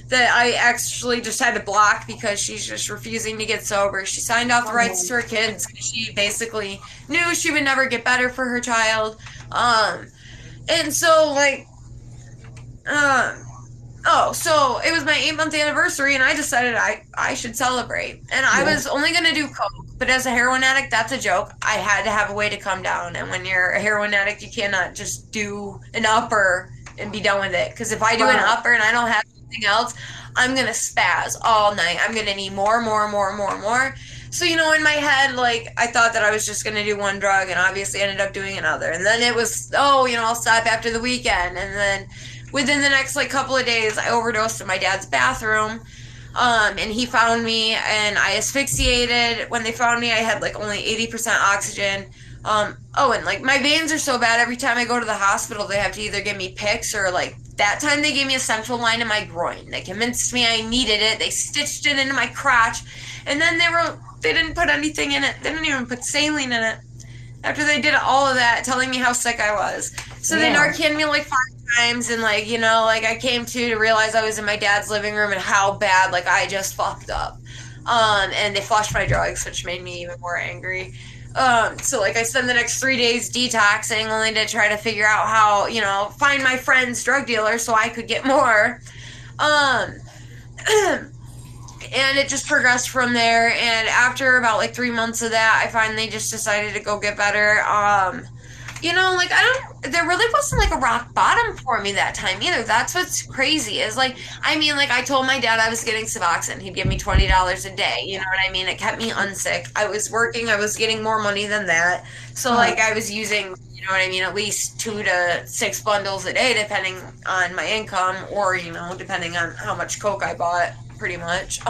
D: that I actually just had to block because she's just refusing to get sober. She signed off the rights to her kids. She basically knew she would never get better for her child. And so, like, so it was my 8-month anniversary, and I decided I should celebrate. And I was only going to do coke, but as a heroin addict, that's a joke. I had to have a way to come down, and when you're a heroin addict, you cannot just do an upper and be done with it. Because if I do an upper and I don't have anything else, I'm going to spaz all night. I'm going to need more. So, you know, in my head, like, I thought that I was just going to do one drug, and obviously ended up doing another. And then it was, I'll stop after the weekend. And then within the next, like, couple of days, I overdosed in my dad's bathroom. And he found me, and I asphyxiated. When they found me, I had, like, only 80% oxygen. And, like, my veins are so bad, every time I go to the hospital, they have to either give me Picks or, like, that time they gave me a central line in my groin. They convinced me I needed it. They stitched it into my crotch. And then they didn't put anything in it. They didn't even put saline in it. After they did all of that, telling me how sick I was. So they Narcaned me, like, 5 times, and, like, you know, like, I came to realize I was in my dad's living room and how bad, like, I just fucked up. And they flushed my drugs, which made me even more angry. So, like, I spent the next 3 days detoxing, only to try to figure out how, you know, find my friend's drug dealer so I could get more. And it just progressed from there. And after about, like, 3 months of that, I finally just decided to go get better. You know, like, there really wasn't, like, a rock bottom for me that time either. That's what's crazy is, like, I mean, like, I told my dad I was getting Suboxone. He'd give me $20 a day. You know what I mean? It kept me unsick. I was working. I was getting more money than that. So, like, I was using, you know what I mean, at least 2 to 6 bundles a day, depending on my income, or, you know, depending on how much coke I bought, pretty much.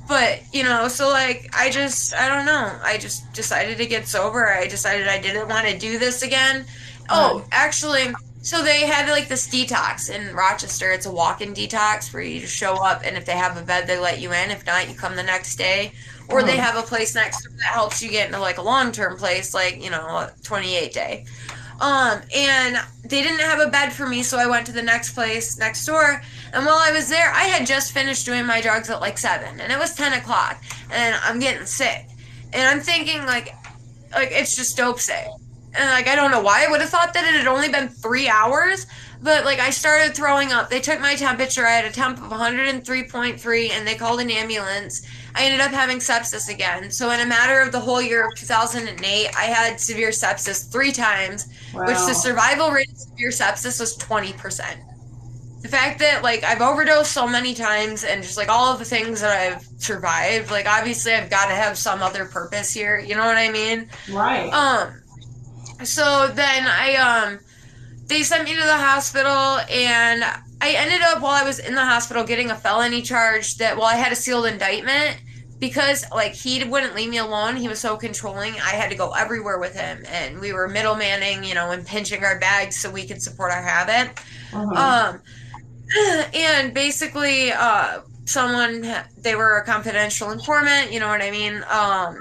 D: But, you know, so, like, I don't know. I just decided to get sober. I decided I didn't want to do this again. Oh, actually, so they had, like, this detox in Rochester. It's a walk-in detox where you just show up, and if they have a bed, they let you in. If not, you come the next day. Or they have a place next door that helps you get into, like, a long-term place, like, you know, a 28-day. And they didn't have a bed for me, so I went to the next place next door. And while I was there, I had just finished doing my drugs at like 7, and it was 10 o'clock, and I'm getting sick. And I'm thinking, like it's just dope sick. And, like, I don't know why I would have thought that it had only been 3 hours, but, like, I started throwing up. They took my temperature. I had a temp of 103.3, and they called an ambulance. I ended up having sepsis again. So in a matter of the whole year of 2008, I had severe sepsis 3 times, which the survival rate of severe sepsis was 20%. The fact that, like, I've overdosed so many times and just, like, all of the things that I've survived, like, obviously I've got to have some other purpose here. You know what I mean?
E: Right.
D: So then they sent me to the hospital, and I ended up, while I was in the hospital, getting a felony charge that, I had a sealed indictment, because, like, he wouldn't leave me alone. He was so controlling. I had to go everywhere with him, and we were middlemaning, you know, and pinching our bags so we could support our habit. And basically, they were a confidential informant, you know what I mean?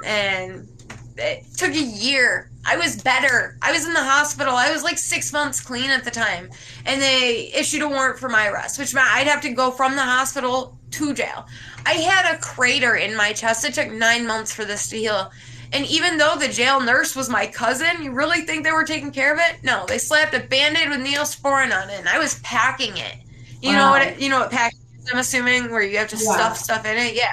D: And it took a year. I was better. I was in the hospital. I was like 6 months clean at the time. And they issued a warrant for my arrest, which meant I'd have to go from the hospital to jail. I had a crater in my chest. It took 9 months for this to heal. And even though the jail nurse was my cousin, you really think they were taking care of it? No, they slapped a Band-Aid with Neosporin on it, and I was packing it. You know what packing is, I'm assuming, where you have to stuff stuff in it? Yeah.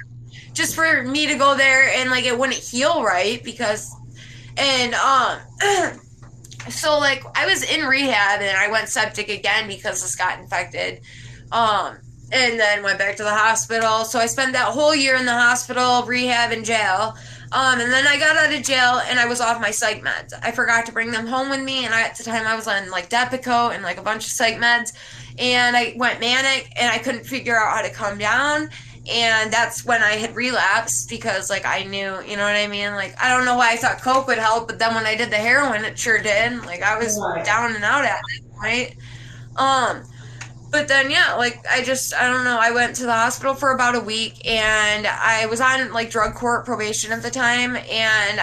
D: Just for me to go there and, like, it wouldn't heal right because, and, so, like, I was in rehab and I went septic again because this got infected. And then went back to the hospital. So I spent that whole year in the hospital, rehab, and jail. And then I got out of jail and I was off my psych meds. I forgot to bring them home with me. And at the time I was on, like, Depakote and, like, a bunch of psych meds. And I went manic and I couldn't figure out how to come down. And that's when I had relapsed because, like, I knew, you know what I mean? Like, I don't know why I thought Coke would help, but then when I did the heroin, it sure did. Like, I was down and out at it, right? But then, yeah, like, I don't know, I went to the hospital for about a week, and I was on, like, drug court probation at the time, and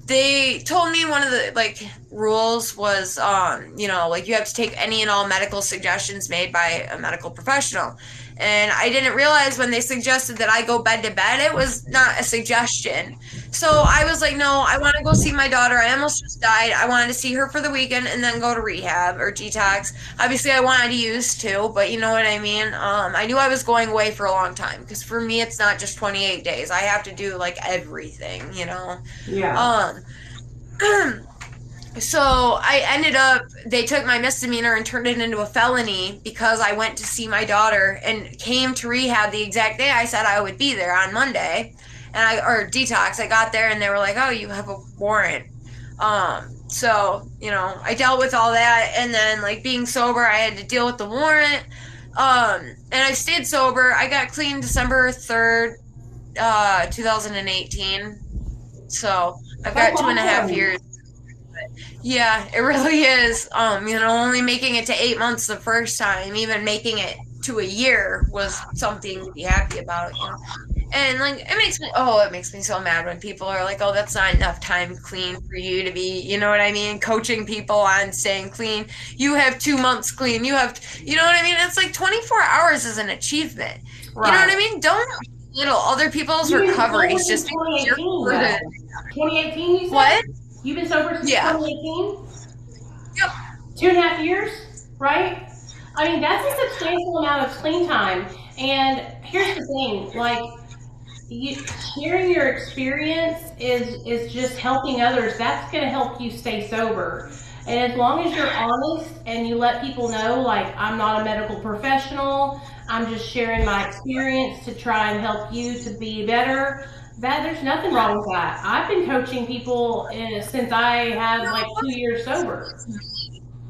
D: they told me one of the, like, rules was, you know, like, you have to take any and all medical suggestions made by a medical professional. And I didn't realize when they suggested that I go bed to bed, it was not a suggestion. So I was like, no, I want to go see my daughter. I almost just died. I wanted to see her for the weekend and then go to rehab or detox. Obviously, I wanted to use too, but you know what I mean? I knew I was going away for a long time because for me, it's not just 28 days. I have to do, like, everything, you know?
E: Yeah.
D: So I ended up, they took my misdemeanor and turned it into a felony because I went to see my daughter and came to rehab the exact day I said I would be there on Monday. Or detox. I got there and they were like, oh, you have a warrant. So, you know, I dealt with all that. And then, like, being sober, I had to deal with the warrant. And I stayed sober. I got clean December 3rd, 2018. So I've got 2.5 years. Yeah, it really is. You know, only making it to 8 months the first time, even making it to a year was something to be happy about, you know. And, like, it makes me so mad when people are like, oh, that's not enough time clean for you to be, you know what I mean, coaching people on staying clean. You have 2 months clean. You know what I mean? It's like 24 hours is an achievement. Right. You know what I mean? Don't belittle other people's recoveries just because you're
E: 2018, you said?
D: What?
E: You've been sober since 2018?
D: Yep.
E: 2.5 years, right? I mean, that's a substantial amount of clean time. And here's the thing, like, sharing your experience is just helping others. That's going to help you stay sober. And as long as you're honest and you let people know, like, I'm not a medical professional, I'm just sharing my experience to try and help you to be better, that there's nothing wrong with that. I've been coaching people since I had, like, 2 years sober.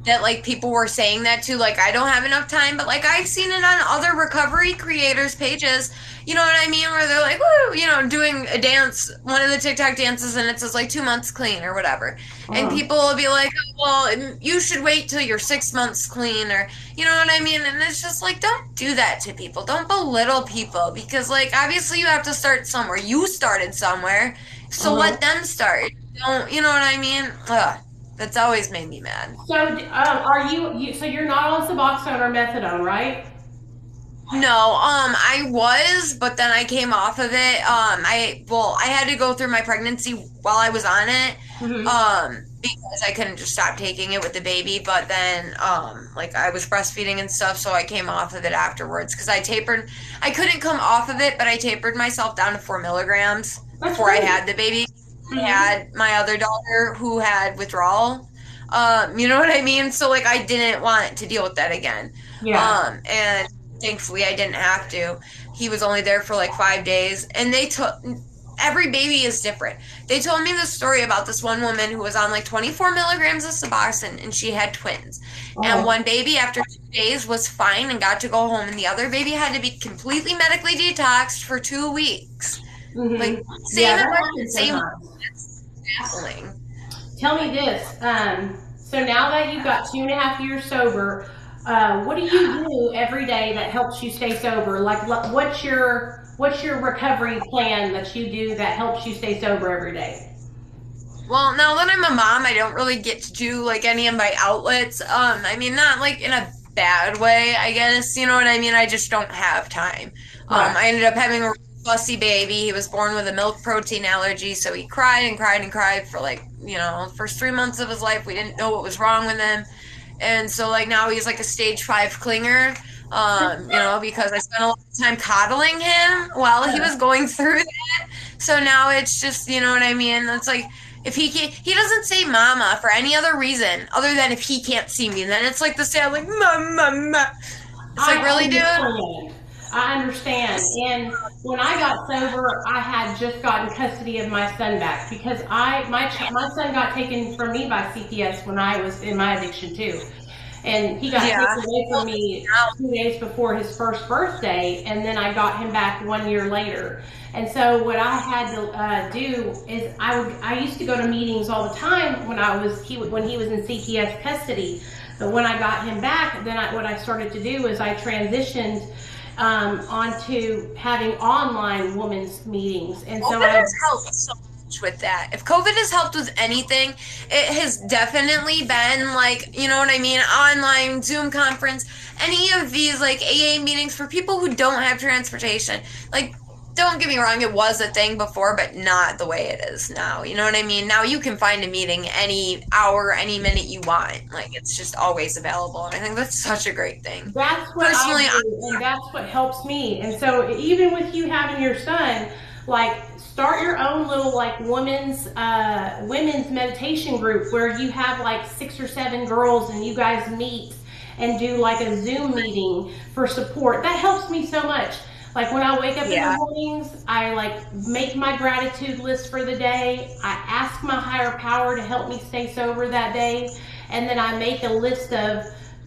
D: That, like, people were saying that too, like, I don't have enough time, but, like, I've seen it on other recovery creators' pages, you know what I mean, where they're like, woo, you know, doing a dance, one of the TikTok dances, and it says, like, 2 months clean or whatever. And people will be like, oh, well, you should wait till you're 6 months clean, or, you know what I mean? And it's just like, don't do that to people. Don't belittle people, because, like, obviously you have to start somewhere. You started somewhere, so let them start. Don't, you know what I mean? Ugh. That's always made me mad.
E: So, so you're not on Suboxone or methadone, right?
D: No, I was, but then I came off of it. I had to go through my pregnancy while I was on it, because I couldn't just stop taking it with the baby. But then, like, I was breastfeeding and stuff, so I came off of it afterwards because I tapered. I couldn't come off of it, but I tapered myself down to 4 milligrams before I had the baby. I had my other daughter who had withdrawal. You know what I mean? So, like, I didn't want to deal with that again.
E: Yeah.
D: And thankfully I didn't have to. He was only there for like 5 days, and every baby is different. They told me this story about this one woman who was on like 24 milligrams of Suboxone, and she had twins. And one baby after 2 days was fine and got to go home, and the other baby had to be completely medically detoxed for 2 weeks. Like, same. It's baffling.
E: Tell me this. So now that you've got 2.5 years sober, what do you do every day that helps you stay sober? Like, what's your recovery plan that you do that helps you stay sober every day?
D: Well, now that I'm a mom, I don't really get to do, like, any of my outlets. I mean, not, like, in a bad way, I guess. You know what I mean? I just don't have time. Right. I ended up having a fussy baby. He was born with a milk protein allergy, so he cried and cried and cried for like, first 3 months of his life. We didn't know what was wrong with him. And so like now he's like a stage 5 clinger, because I spent a lot of time coddling him while he was going through that. So now it's just, you know what I mean? It's like, if he doesn't say mama for any other reason other than if he can't see me, then it's like the sad, like, mama. It's like, really, dude?
E: I understand. And when I got sober, I had just gotten custody of my son back because my son got taken from me by CPS when I was in my addiction too. And he got taken away from me 2 days before his first birthday, and then I got him back 1 year later. And so what I had to do is I used to go to meetings all the time when he was in CPS custody. But when I got him back, then what I started to do is I transitioned onto having online women's meetings. And so
D: COVID has helped so much with that. If COVID has helped with anything, it has definitely been like, you know what I mean, online, Zoom conference, any of these like AA meetings for people who don't have transportation. Like, don't get me wrong, it was a thing before, but not the way it is now. You know what I mean? Now you can find a meeting any hour, any minute you want. Like, it's just always available. And I think that's such a great thing.
E: That's what
D: Personally,
E: I do, and that's what helps me. And so even with you having your son, like, start your own little like women's meditation group where you have like 6 or 7 girls and you guys meet and do like a Zoom meeting for support. That helps me so much. Like when I wake up in the mornings, I like make my gratitude list for the day. I ask my higher power to help me stay sober that day. And then I make a list of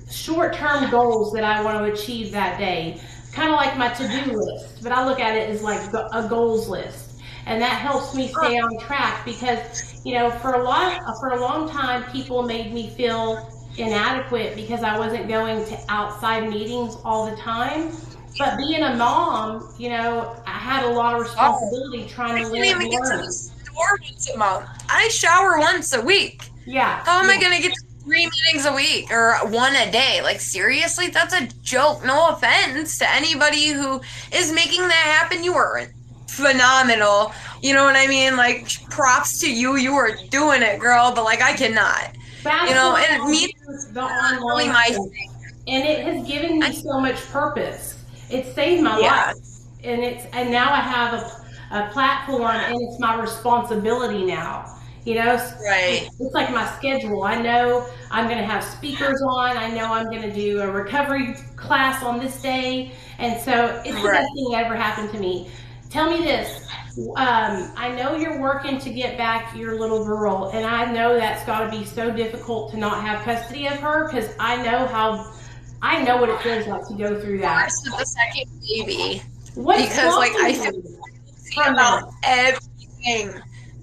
E: short-term goals that I want to achieve that day. Kind of like my to-do list, but I look at it as like a goals list. And that helps me stay on track because, for a long time, people made me feel inadequate because I wasn't going to outside meetings all the time. But being a mom, I had a lot of responsibility trying to live and learn. I can't even get to the store
D: once a month. I shower once a week.
E: Yeah.
D: How am I going to get to 3 meetings a week or 1 a day? Like, seriously? That's a joke. No offense to anybody who is making that happen. You are phenomenal. You know what I mean? Like, props to you. You are doing it, girl. But, like, I cannot. And me,
E: the online really my thing. And it has given me so much purpose. It saved my life, and now I have a platform, and it's my responsibility now.
D: Right?
E: It's like my schedule. I know I'm going to have speakers on. I know I'm going to do a recovery class on this day, and so it's the best thing that ever happened to me. Tell me this. I know you're working to get back your little girl, and I know that's got to be so difficult to not have custody of her because I know what it feels like to go through that.
D: First with the second baby.
E: Because
D: like I feel about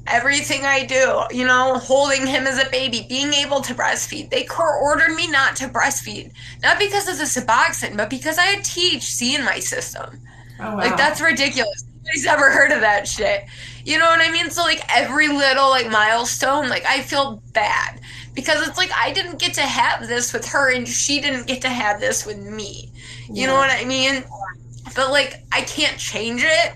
D: everything I do, holding him as a baby, being able to breastfeed. They ordered me not to breastfeed, not because of the Suboxone, but because I had THC in my system.
E: Oh, wow.
D: Like, that's ridiculous. Nobody's ever heard of that shit. You know what I mean? So like every little like milestone, like I feel bad. Because it's like I didn't get to have this with her and she didn't get to have this with me. You know what I mean? But like I can't change it.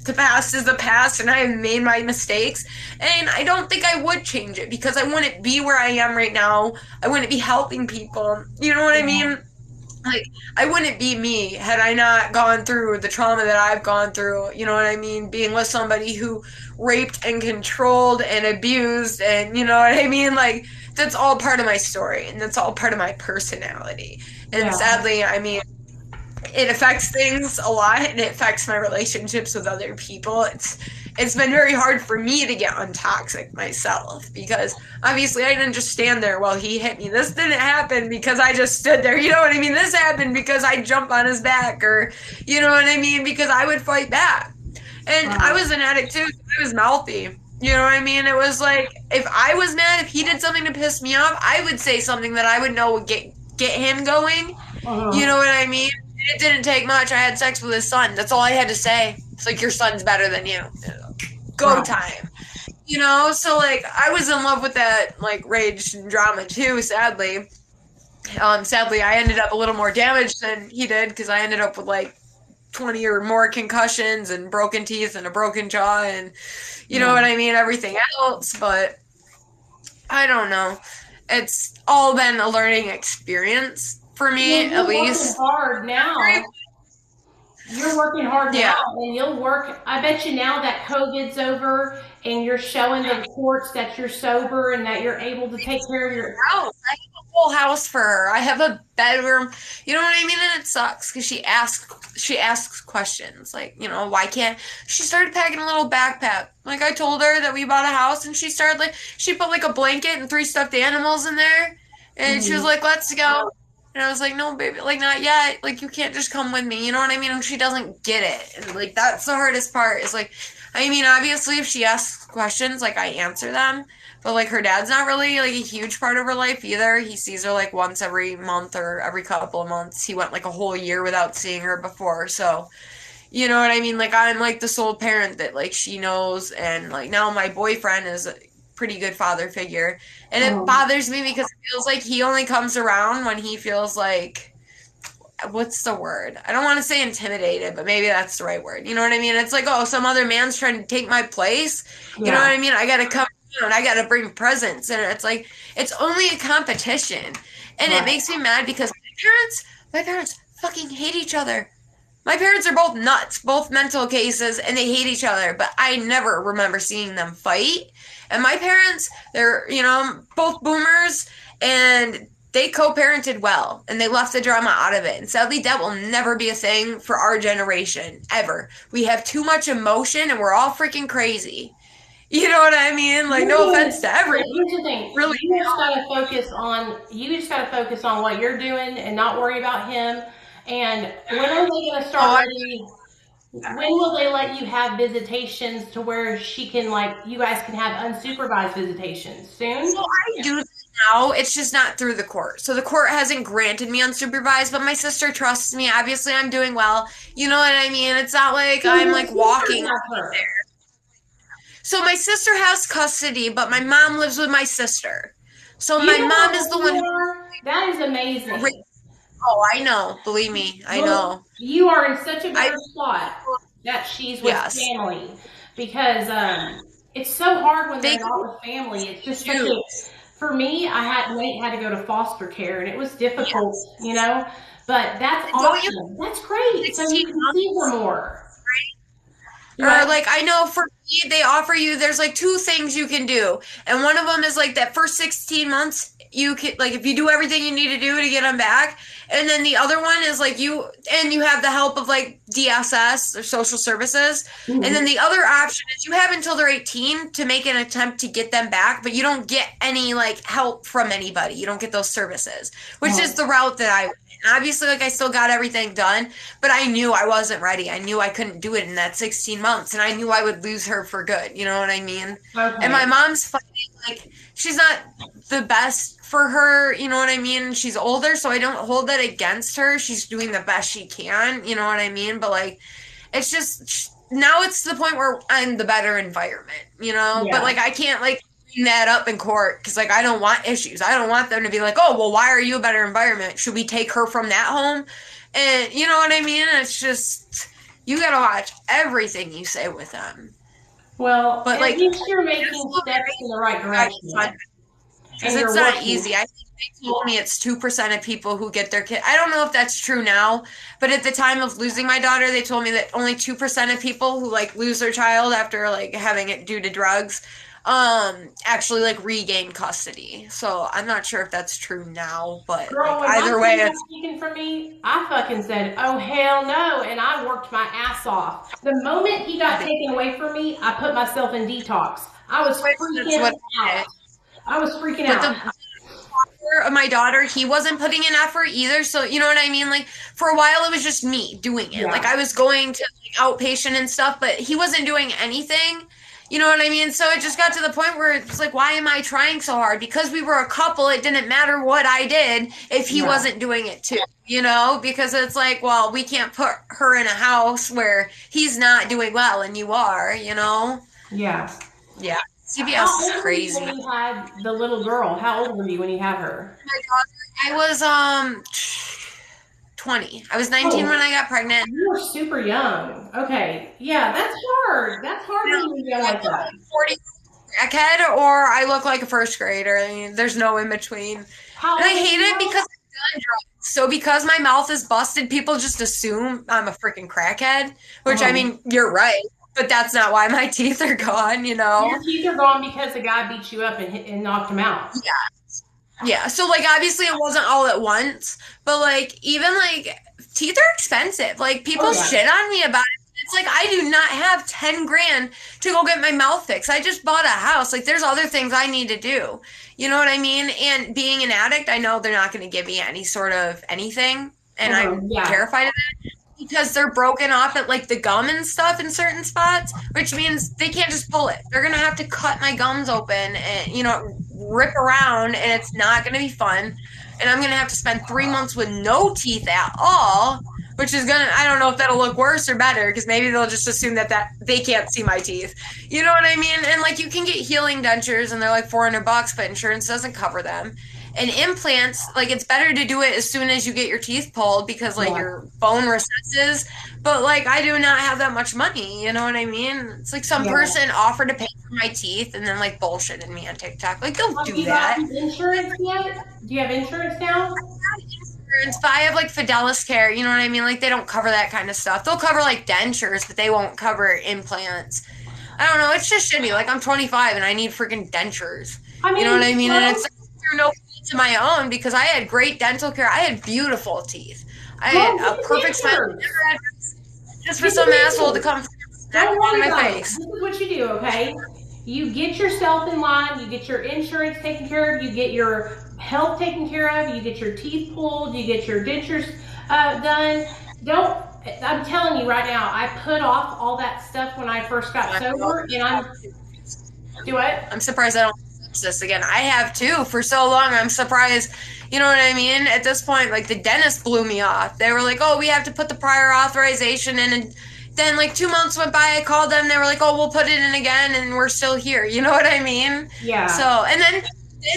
D: The past is the past and I have made my mistakes. And I don't think I would change it because I wouldn't be where I am right now. I wouldn't be helping people. You know what I mean? Like, I wouldn't be me had I not gone through the trauma that I've gone through. You know what I mean? Being with somebody who raped and controlled and abused and, you know what I mean? Like, that's all part of my story and that's all part of my personality. And sadly, I mean, it affects things a lot and it affects my relationships with other people. It's been very hard for me to get untoxic myself because obviously I didn't just stand there while he hit me. This didn't happen because I just stood there. You know what I mean? This happened because I jumped on his back or, you know what I mean? Because I would fight back. And I was an addict too. So I was mouthy. You know what I mean? It was like, if I was mad, if he did something to piss me off, I would say something that I would know would get him going. You know what I mean? It didn't take much. I had sex with his son. That's all I had to say. It's like, your son's better than you. Go time. So like I was in love with that like rage and drama too, sadly. Sadly I ended up a little more damaged than he did because I ended up with like 20 or more concussions and broken teeth and a broken jaw and you know what I mean, everything else. But I don't know. It's all been a learning experience for me,
E: Well,
D: at least.
E: hard now. You're working hard now, and you'll work. I bet you now that COVID's over and you're showing the reports that you're sober and that you're able to take care of your
D: House. I have a whole house for her. I have a bedroom. You know what I mean? And it sucks because she asks questions like, you know, why can't she started packing a little backpack. Like I told her that we bought a house and she started like she put like a blanket and 3 stuffed animals in there and she was like, let's go. And I was like, no, baby, like, not yet. Like, you can't just come with me. You know what I mean? And she doesn't get it. And, like, that's the hardest part is, like, I mean, obviously, if she asks questions, like, I answer them. But, like, her dad's not really, like, a huge part of her life either. He sees her, like, once every month or every couple of months. He went, like, a whole year without seeing her before. So, you know what I mean? Like, I'm, like, the sole parent that, like, she knows. And, like, now my boyfriend is pretty good father figure, and it bothers me because it feels like he only comes around when he feels like, what's the word? I don't want to say intimidated, but maybe that's the right word. You know what I mean? It's like, oh, some other man's trying to take my place. You know what I mean? I got to come and I got to bring presents, and it's like it's only a competition, and it makes me mad because my parents fucking hate each other. My parents are both nuts, both mental cases, and they hate each other, but I never remember seeing them fight. And my parents, they're, you know, both boomers, and they co-parented well, and they left the drama out of it. And sadly, that will never be a thing for our generation, ever. We have too much emotion, and we're all freaking crazy. You know what I mean? Like, no offense to everyone.
E: Here's the thing.
D: Really,
E: you just gotta focus on what you're doing and not worry about him. And when are they gonna start when will they let you have visitations to where she can, like, you guys can have unsupervised visitations? Soon?
D: So I do now. It's just not through the court. So the court hasn't granted me unsupervised, but my sister trusts me. Obviously, I'm doing well. You know what I mean? It's not like I'm, like, walking there. So my sister has custody, but my mom lives with my sister. So my mom is the one who...
E: That is amazing.
D: Oh, I know. Believe me, I know.
E: You are in such a better spot that she's with family, because it's so hard when they're not with family. It's just such a, for me, Nate had to go to foster care, and it was difficult, you know. But that's awesome. That's great. So you can see her more.
D: Or, like, I know for me, they offer you, there's, like, 2 things you can do. And one of them is, like, that first 16 months, you can, like, if you do everything you need to do to get them back. And then the other one is, like, you have the help of, like, DSS or social services. Mm-hmm. And then the other option is you have until they're 18 to make an attempt to get them back, but you don't get any, like, help from anybody. You don't get those services, which is the route that I went. Obviously, like, I still got everything done, but I knew I wasn't ready. I knew I couldn't do it in that 16 months, and I knew I would lose her for good. You know what I mean? Okay. And my mom's fighting, like, she's not the best for her, you know what I mean? She's older, so I don't hold that against her. She's doing the best she can, you know what I mean? But, like, it's just, now it's to the point where I'm the better environment, you know? Yeah. But, like, I can't, like, that up in court because, like, I don't want issues. I don't want them to be like, oh, well, why are you a better environment? Should we take her from that home? And you know what I mean? It's just, you gotta watch everything you say with them.
E: Well, but, like, at least you're making steps in the right direction.
D: Because it's not easy. I think they told me it's 2% of people who get their kid. I don't know if that's true now, but at the time of losing my daughter, they told me that only 2% of people who, like, lose their child after, like, having it due to drugs actually, like, regain custody. So I'm not sure if that's true now, but
E: girl,
D: like, either way, it's
E: speaking for me. I fucking said, oh hell no, and I worked my ass off. The moment he got taken away from me, I put myself in detox. I was freaking out. I was freaking out.
D: The father of my daughter, he wasn't putting in effort either. So you know what I mean? Like, for a while, it was just me doing it. Yeah. Like, I was going to, like, outpatient and stuff, but he wasn't doing anything. You know what I mean? So it just got to the point where it's like, why am I trying so hard? Because we were a couple, it didn't matter what I did if he wasn't doing it too, you know? Because it's like, well, we can't put her in a house where he's not doing well and you are, you know?
E: Yeah.
D: Yeah. CBS is crazy.
E: When you had the little girl, how old were you when you had her?
D: My daughter, I was 20. I was 19 when I got pregnant.
E: You were super young. Okay. Yeah, that's hard. That's hard when you're young like that.
D: 40 crackhead, or I look like a first grader. I mean, there's no in between.
E: How
D: And I
E: old are
D: hate
E: you
D: it
E: now?
D: because I've done drugs. So because my mouth is busted, people just assume I'm a freaking crackhead, which I mean, you're right. But that's not why my teeth are gone, you know?
E: Your teeth are gone because the guy beat you up and knocked him out.
D: Yeah. So, like, obviously it wasn't all at once. But, like, even, like, teeth are expensive. Like, people
E: Oh, yeah.
D: shit on me about it. It's like, I do not have 10 grand to go get my mouth fixed. I just bought a house. Like, there's other things I need to do. You know what I mean? And being an addict, I know they're not going to give me any sort of anything. And I'm
E: Yeah.
D: terrified of that. Because they're broken off at like the gum and stuff in certain spots, which means they can't just pull it. They're gonna have to cut my gums open and, you know, rip around, and it's not gonna be fun. And I'm gonna have to spend 3 months with no teeth at all, which is gonna, I don't know if that'll look worse or better, because maybe they'll just assume that they can't see my teeth. You know what I mean? And like, you can get healing dentures and they're like $400, but insurance doesn't cover them. And implants, like, it's better to do it as soon as you get your teeth pulled because, like, your bone recesses. But, like, I do not have that much money. You know what I mean? It's like some person offered to pay for my teeth and then, like, bullshitted me on TikTok. Like, don't do
E: you
D: that.
E: got insurance yet? Do you have insurance now?
D: Insurance, but I have, like, Fidelis Care. You know what I mean? Like, they don't cover that kind of stuff. They'll cover, like, dentures, but they won't cover implants. I don't know. It's just shitty. Like, I'm 25 and I need freaking dentures.
E: I mean,
D: You know what I mean?
E: well,
D: And it's through no to my own because I had great dental care. I had beautiful teeth. I had a perfect smile. Never had just for some asshole to come snap
E: Don't
D: in
E: worry
D: my
E: about it.
D: face.
E: This is what you do, okay? You get yourself in line, you get your insurance taken care of, you get your health taken care of, you get your teeth pulled, you get your dentures done. I'm telling you right now, I put off all that stuff when I first got sober, and do what?
D: I'm surprised I don't touch this again. I have too for so long. I'm surprised. You know what I mean? At this point, like, the dentist blew me off. They were like, "Oh, we have to put the prior authorization in," and then like 2 months went by. I called them. They were like, "Oh, we'll put it in again," and we're still here. You know what I mean?
E: Yeah.
D: So, and then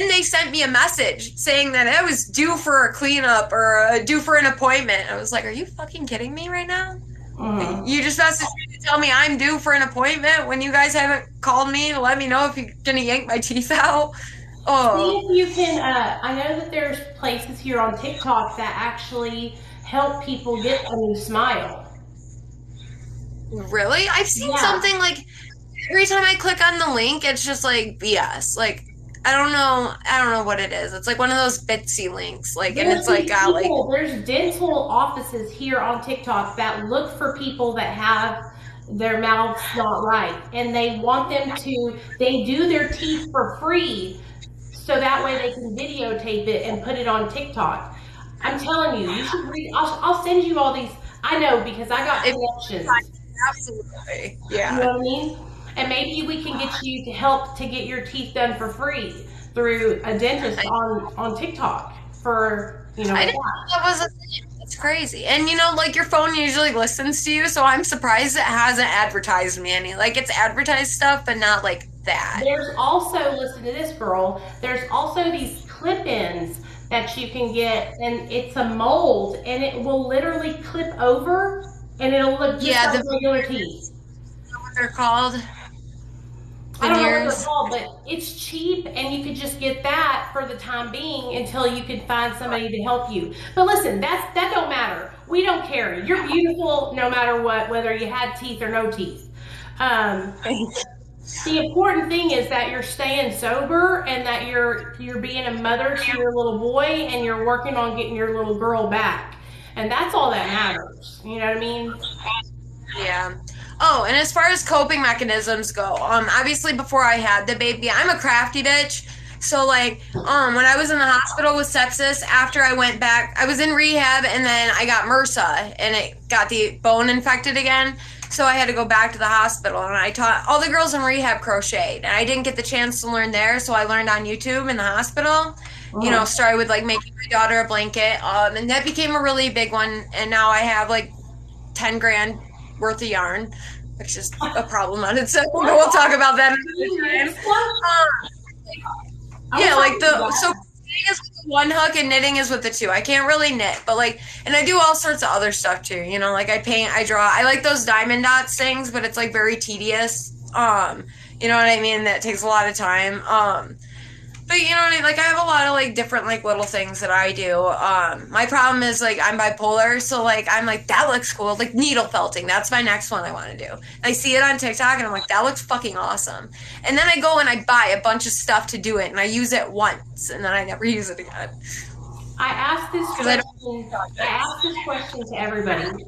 D: they sent me a message saying that I was due for a cleanup or due for an appointment. I was like, "Are you fucking kidding me right now? You just messaged me to tell me I'm due for an appointment when you guys haven't called me to let me know if you're gonna yank my teeth out." Oh,
E: See if you can, I know that there's places here on TikTok that actually help people get a new smile.
D: really? I've seen
E: Yeah.
D: something like every time I click on the link, it's just like BS. Like, I don't know what it is. It's like one of those Bitsy links, like, and it's like got like
E: There's dental offices here on TikTok that look for people that have their mouths not right, and they want them to, they do their teeth for free, so that way they can videotape it and put it on TikTok. I'm telling you, you should read, I'll send you all these, I know, because I got connections.
D: absolutely,
E: You
D: yeah.
E: know what I mean? And maybe we can get you to help to get your teeth done for free through a dentist on TikTok for, you know,
D: I didn't know that was a thing. It's crazy. And you know, like, your phone usually listens to you, so I'm surprised it hasn't advertised me any. Like, it's advertised stuff, but not like that.
E: There's also, listen to this, girl, there's also these clip-ins that you can get, and it's a mold, and it will literally clip over, and it'll look just like regular teeth.
D: What they're called?
E: I don't know what
D: Veneers.
E: they're called, but it's cheap, and you could just get that for the time being until you can find somebody to help you. But listen, that don't matter. We don't care. You're beautiful no matter what, whether you had teeth or no teeth. The important thing is that you're staying sober and that you're being a mother to your little boy and you're working on getting your little girl back. And that's all that matters. You know what I mean?
D: Yeah. Oh, and as far as coping mechanisms go, obviously before I had the baby, I'm a crafty bitch. So like, when I was in the hospital with sepsis, after I went back, I was in rehab and then I got MRSA and it got the bone infected again. So I had to go back to the hospital and I taught all the girls in rehab crocheted and I didn't get the chance to learn there. So I learned on YouTube in the hospital, you know, started with like making my daughter a blanket. And that became a really big one. And now I have like 10 grand worth of yarn, which is a problem on its own, but we'll talk about that another time. Yeah, like is with the one hook and knitting is with the two. I can't really knit, but like, and I do all sorts of other stuff too. You know, like I paint, I draw. I like those diamond dots things, but it's like very tedious. You know what I mean? That takes a lot of time. But you know what I mean? Like I have a lot of like different like little things that I do. My problem is like I'm bipolar, so like I'm like that looks cool. Like needle felting, that's my next one I want to do. I see it on TikTok and I'm like that looks fucking awesome. And then I go and I buy a bunch of stuff to do it, and I use it once, and then I never use it again.
E: I asked this question to everybody.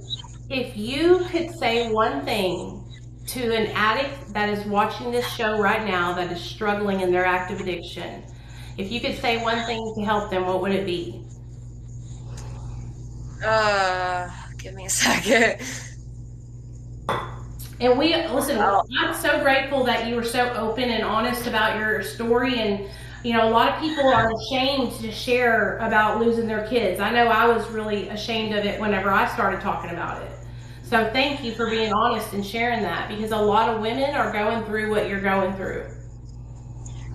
E: If you could say one thing to an addict that is watching this show right now that is struggling in their active addiction, if you could say one thing to help them, what would it be?
D: Give me a second.
E: And listen, I'm so grateful that you were so open and honest about your story. And, you know, a lot of people are ashamed to share about losing their kids. I know I was really ashamed of it whenever I started talking about it. So thank you for being honest and sharing that, because a lot of women are going through what you're going through.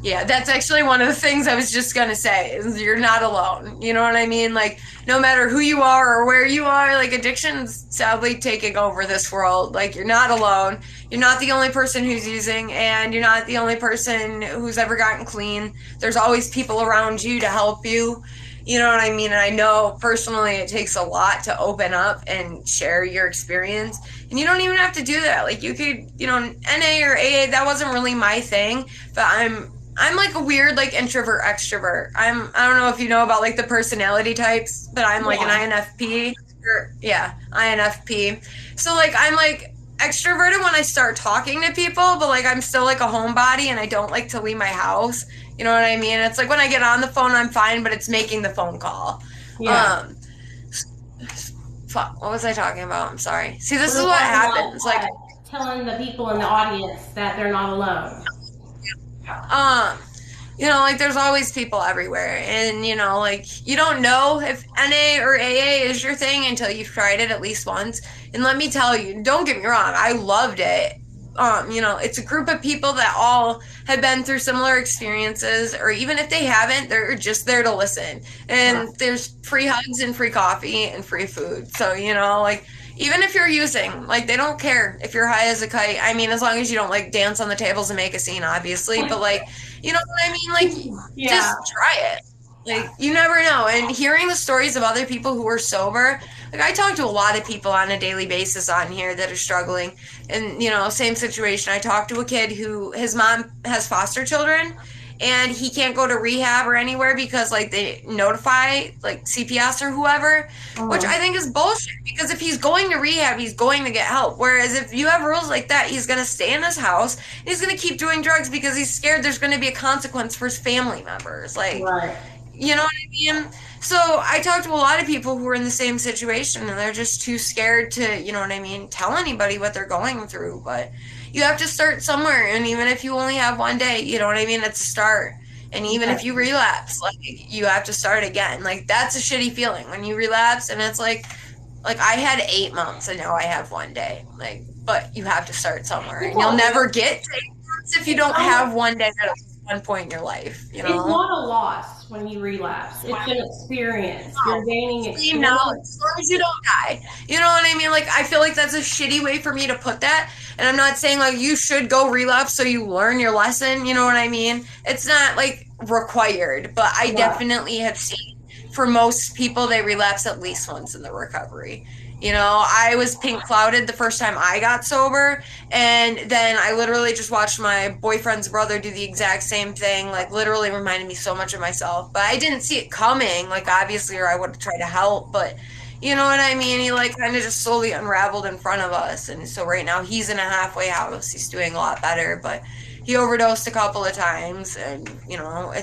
D: Yeah, that's actually one of the things I was just gonna say, is you're not alone. You know what I mean? Like, no matter who you are or where you are, like, addiction's sadly taking over this world. Like, you're not alone. You're not the only person who's using, and you're not the only person who's ever gotten clean. There's always people around you to help you. You know what I mean? And I know personally it takes a lot to open up and share your experience. And you don't even have to do that. Like, you could, you know, NA or AA, that wasn't really my thing, but I'm like a weird, like, introvert extrovert. I don't know if you know about like the personality types, but I'm like an INFP. INFP. So like I'm like extroverted when I start talking to people, but like I'm still like a homebody and I don't like to leave my house. You know what I mean? It's like when I get on the phone, I'm fine, but it's making the phone call. Yeah. Fuck, what was I talking about? I'm sorry. See, this is what happens. Like
E: telling the people in the audience that they're not alone.
D: You know, like there's always people everywhere, and you know, like you don't know if NA or AA is your thing until you've tried it at least once. And let me tell you, don't get me wrong, I loved it. You know, it's a group of people that all have been through similar experiences, or even if they haven't, they're just there to listen. And there's free hugs and free coffee and free food. So, you know, like even if you're using, like they don't care if you're high as a kite. I mean, as long as you don't like dance on the tables and make a scene, obviously. But like, you know what I mean? Like, just try it. Like, you never know. And hearing the stories of other people who are sober, like I talk to a lot of people on a daily basis on here that are struggling. And, you know, same situation. I talked to a kid who his mom has foster children, and he can't go to rehab or anywhere because like they notify like CPS or whoever, which I think is bullshit, because if he's going to rehab, he's going to get help. Whereas if you have rules like that, he's going to stay in his house and he's going to keep doing drugs because he's scared there's going to be a consequence for his family members. Like, you know what I mean? So I talked to a lot of people who are in the same situation, and they're just too scared to, you know what I mean, tell anybody what they're going through. But you have to start somewhere, and even if you only have one day, you know what I mean, it's a start. And even if you relapse, like you have to start again. Like that's a shitty feeling when you relapse, and it's like I had 8 months and now I have one day. Like, but you have to start somewhere, and you'll never get to 8 months if you don't have one day at one point in your life. You know,
E: it's not a loss when you relapse. It's an experience. You're gaining experience.
D: You know, as long as you don't die. You know what I mean? Like, I feel like that's a shitty way for me to put that. And I'm not saying, like, you should go relapse so you learn your lesson. You know what I mean? It's not, like, required. But I definitely have seen, for most people, they relapse at least once in the recovery. You know, I was pink clouded the first time I got sober, and then I literally just watched my boyfriend's brother do the exact same thing, like literally reminded me so much of myself. But I didn't see it coming, like obviously, or I would have tried to help, but you know what I mean? He like kind of just slowly unraveled in front of us. And so right now he's in a halfway house. He's doing a lot better, but he overdosed a couple of times, and you know,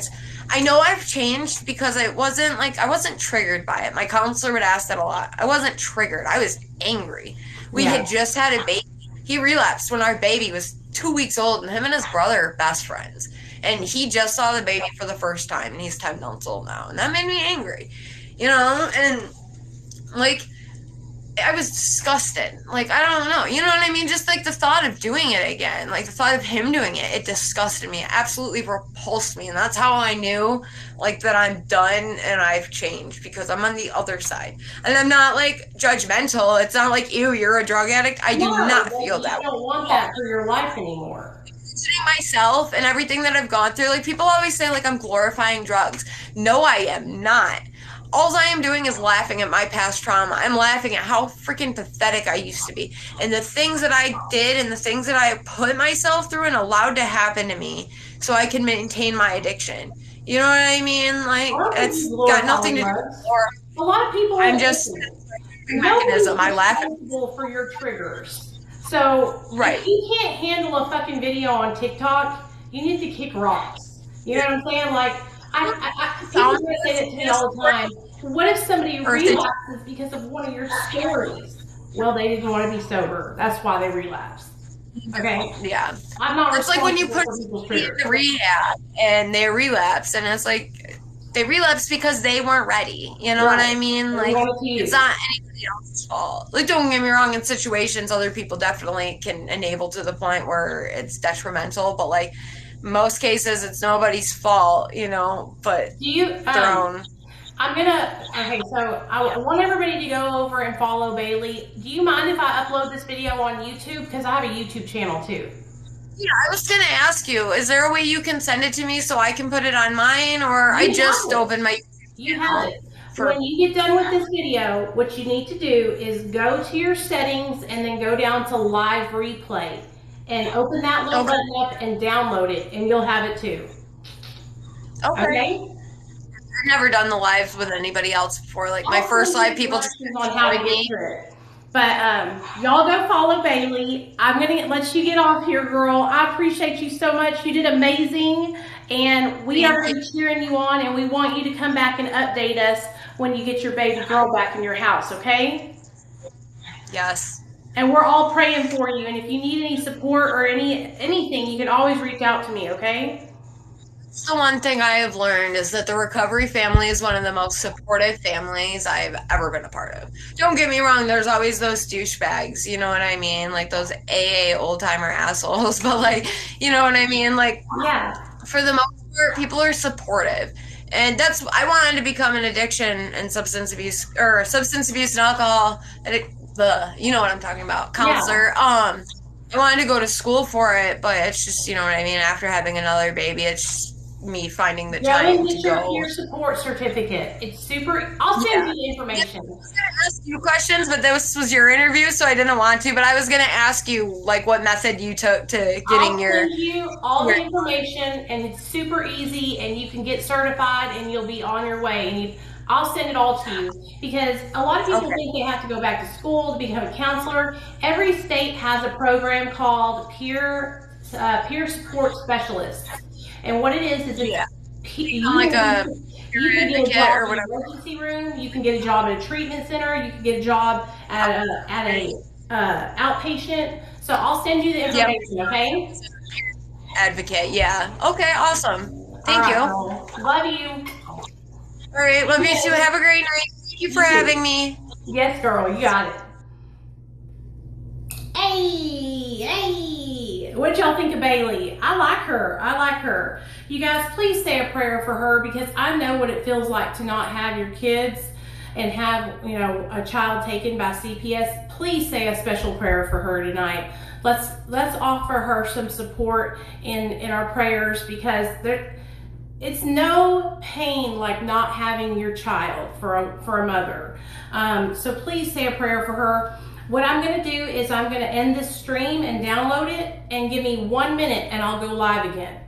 D: I know I've changed because I wasn't triggered by it. My counselor would ask that a lot. I wasn't triggered. I was angry. We had just had a baby. He relapsed when our baby was 2 weeks old, and him and his brother are best friends. And he just saw the baby for the first time, and he's 10 months old now. And that made me angry, you know? And like, I was disgusted. Like, I don't know. You know what I mean? Just like the thought of doing it again, like the thought of him doing it, it disgusted me. It absolutely repulsed me. And that's how I knew, like, that I'm done and I've changed, because I'm on the other side. And I'm not like judgmental. It's not like, ew, you're a drug addict. I do not feel that.
E: You don't want that for your life anymore.
D: Considering myself and everything that I've gone through, like, people always say, like, I'm glorifying drugs. No, I am not. All I am doing is laughing at my past trauma. I'm laughing at how freaking pathetic I used to be. And the things that I did and the things that I put myself through and allowed to happen to me so I can maintain my addiction. You know what I mean? Like, it's got nothing to do with
E: a lot of people.
D: I'm just mechanism. I laugh
E: for your triggers. So
D: right.
E: If you can't handle a fucking video on TikTok, you need to kick rocks. You know what I'm saying? Like, people say that to me all the time. What if somebody relapses because of one of your stories? Well, they didn't want to be sober. That's why they relapsed. Okay?
D: Yeah.
E: I'm not.
D: It's like when you put people in rehab and they relapse, and it's like they relapse because they weren't ready. You know what I mean? Like, it's not anybody else's fault. Like, don't get me wrong. In situations, other people definitely can enable to the point where it's detrimental. But like, most cases, it's nobody's fault, you know, but their own.
E: Okay, so I want everybody to go over and follow Bailey. Do you mind if I upload this video on YouTube? Because I have a YouTube channel too.
D: Yeah, I was going to ask you, is there a way you can send it to me so I can put it on mine, or I just opened my
E: You have it. When you get done with this video, what you need to do is go to your settings and then go down to live replay. And open that little button up and download it, and you'll have it too. Okay?
D: I've never done the lives with anybody else before. Like, my first live, people just
E: on how to get through it. But y'all go follow Bailey. I'm gonna let you get off here, girl. I appreciate you so much. You did amazing, and we are cheering you on. And we want you to come back and update us when you get your baby girl back in your house. Okay?
D: Yes.
E: And we're all praying for you. And if you need any support or anything, you can always reach out to me, okay?
D: The one thing I have learned is that the recovery family is one of the most supportive families I've ever been a part of. Don't get me wrong, there's always those douchebags, you know what I mean? Like those AA old-timer assholes, but like, you know what I mean? Like, yeah, for the most part, people are supportive. And I wanted to become an addiction and substance abuse and alcohol you know what I'm talking about, counselor. Yeah. I wanted to go to school for it, but it's just, you know what I mean, after having another baby, it's just me finding the time to go.
E: Your support certificate. It's super. I'll send you the information.
D: I was going to ask you questions, but this was your interview, so I didn't want to. But I was going to ask you, like, what method you took to getting your.
E: I'll send you all the information, and it's super easy, and you can get certified, and you'll be on your way. And I'll send it all to you, because a lot of people think they have to go back to school to become a counselor. Every state has a program called peer support specialists. And what it is you can get a job in an emergency room, you can get a job in a treatment center, you can get a job at a outpatient. So I'll send you the information, okay?
D: Advocate, yeah. Okay, awesome. Thank you.
E: Love you.
D: All right, love you too. Have a great night. Thank you for having me.
E: Yes, girl, you got it. Hey. What y'all think of Bailey? I like her. You guys, please say a prayer for her, because I know what it feels like to not have your kids and have, you know, a child taken by CPS. Please say a special prayer for her tonight. Let's offer her some support in our prayers, because it's no pain like not having your child for a mother. So please say a prayer for her. What I'm going to do is I'm going to end this stream and download it, and give me 1 minute and I'll go live again.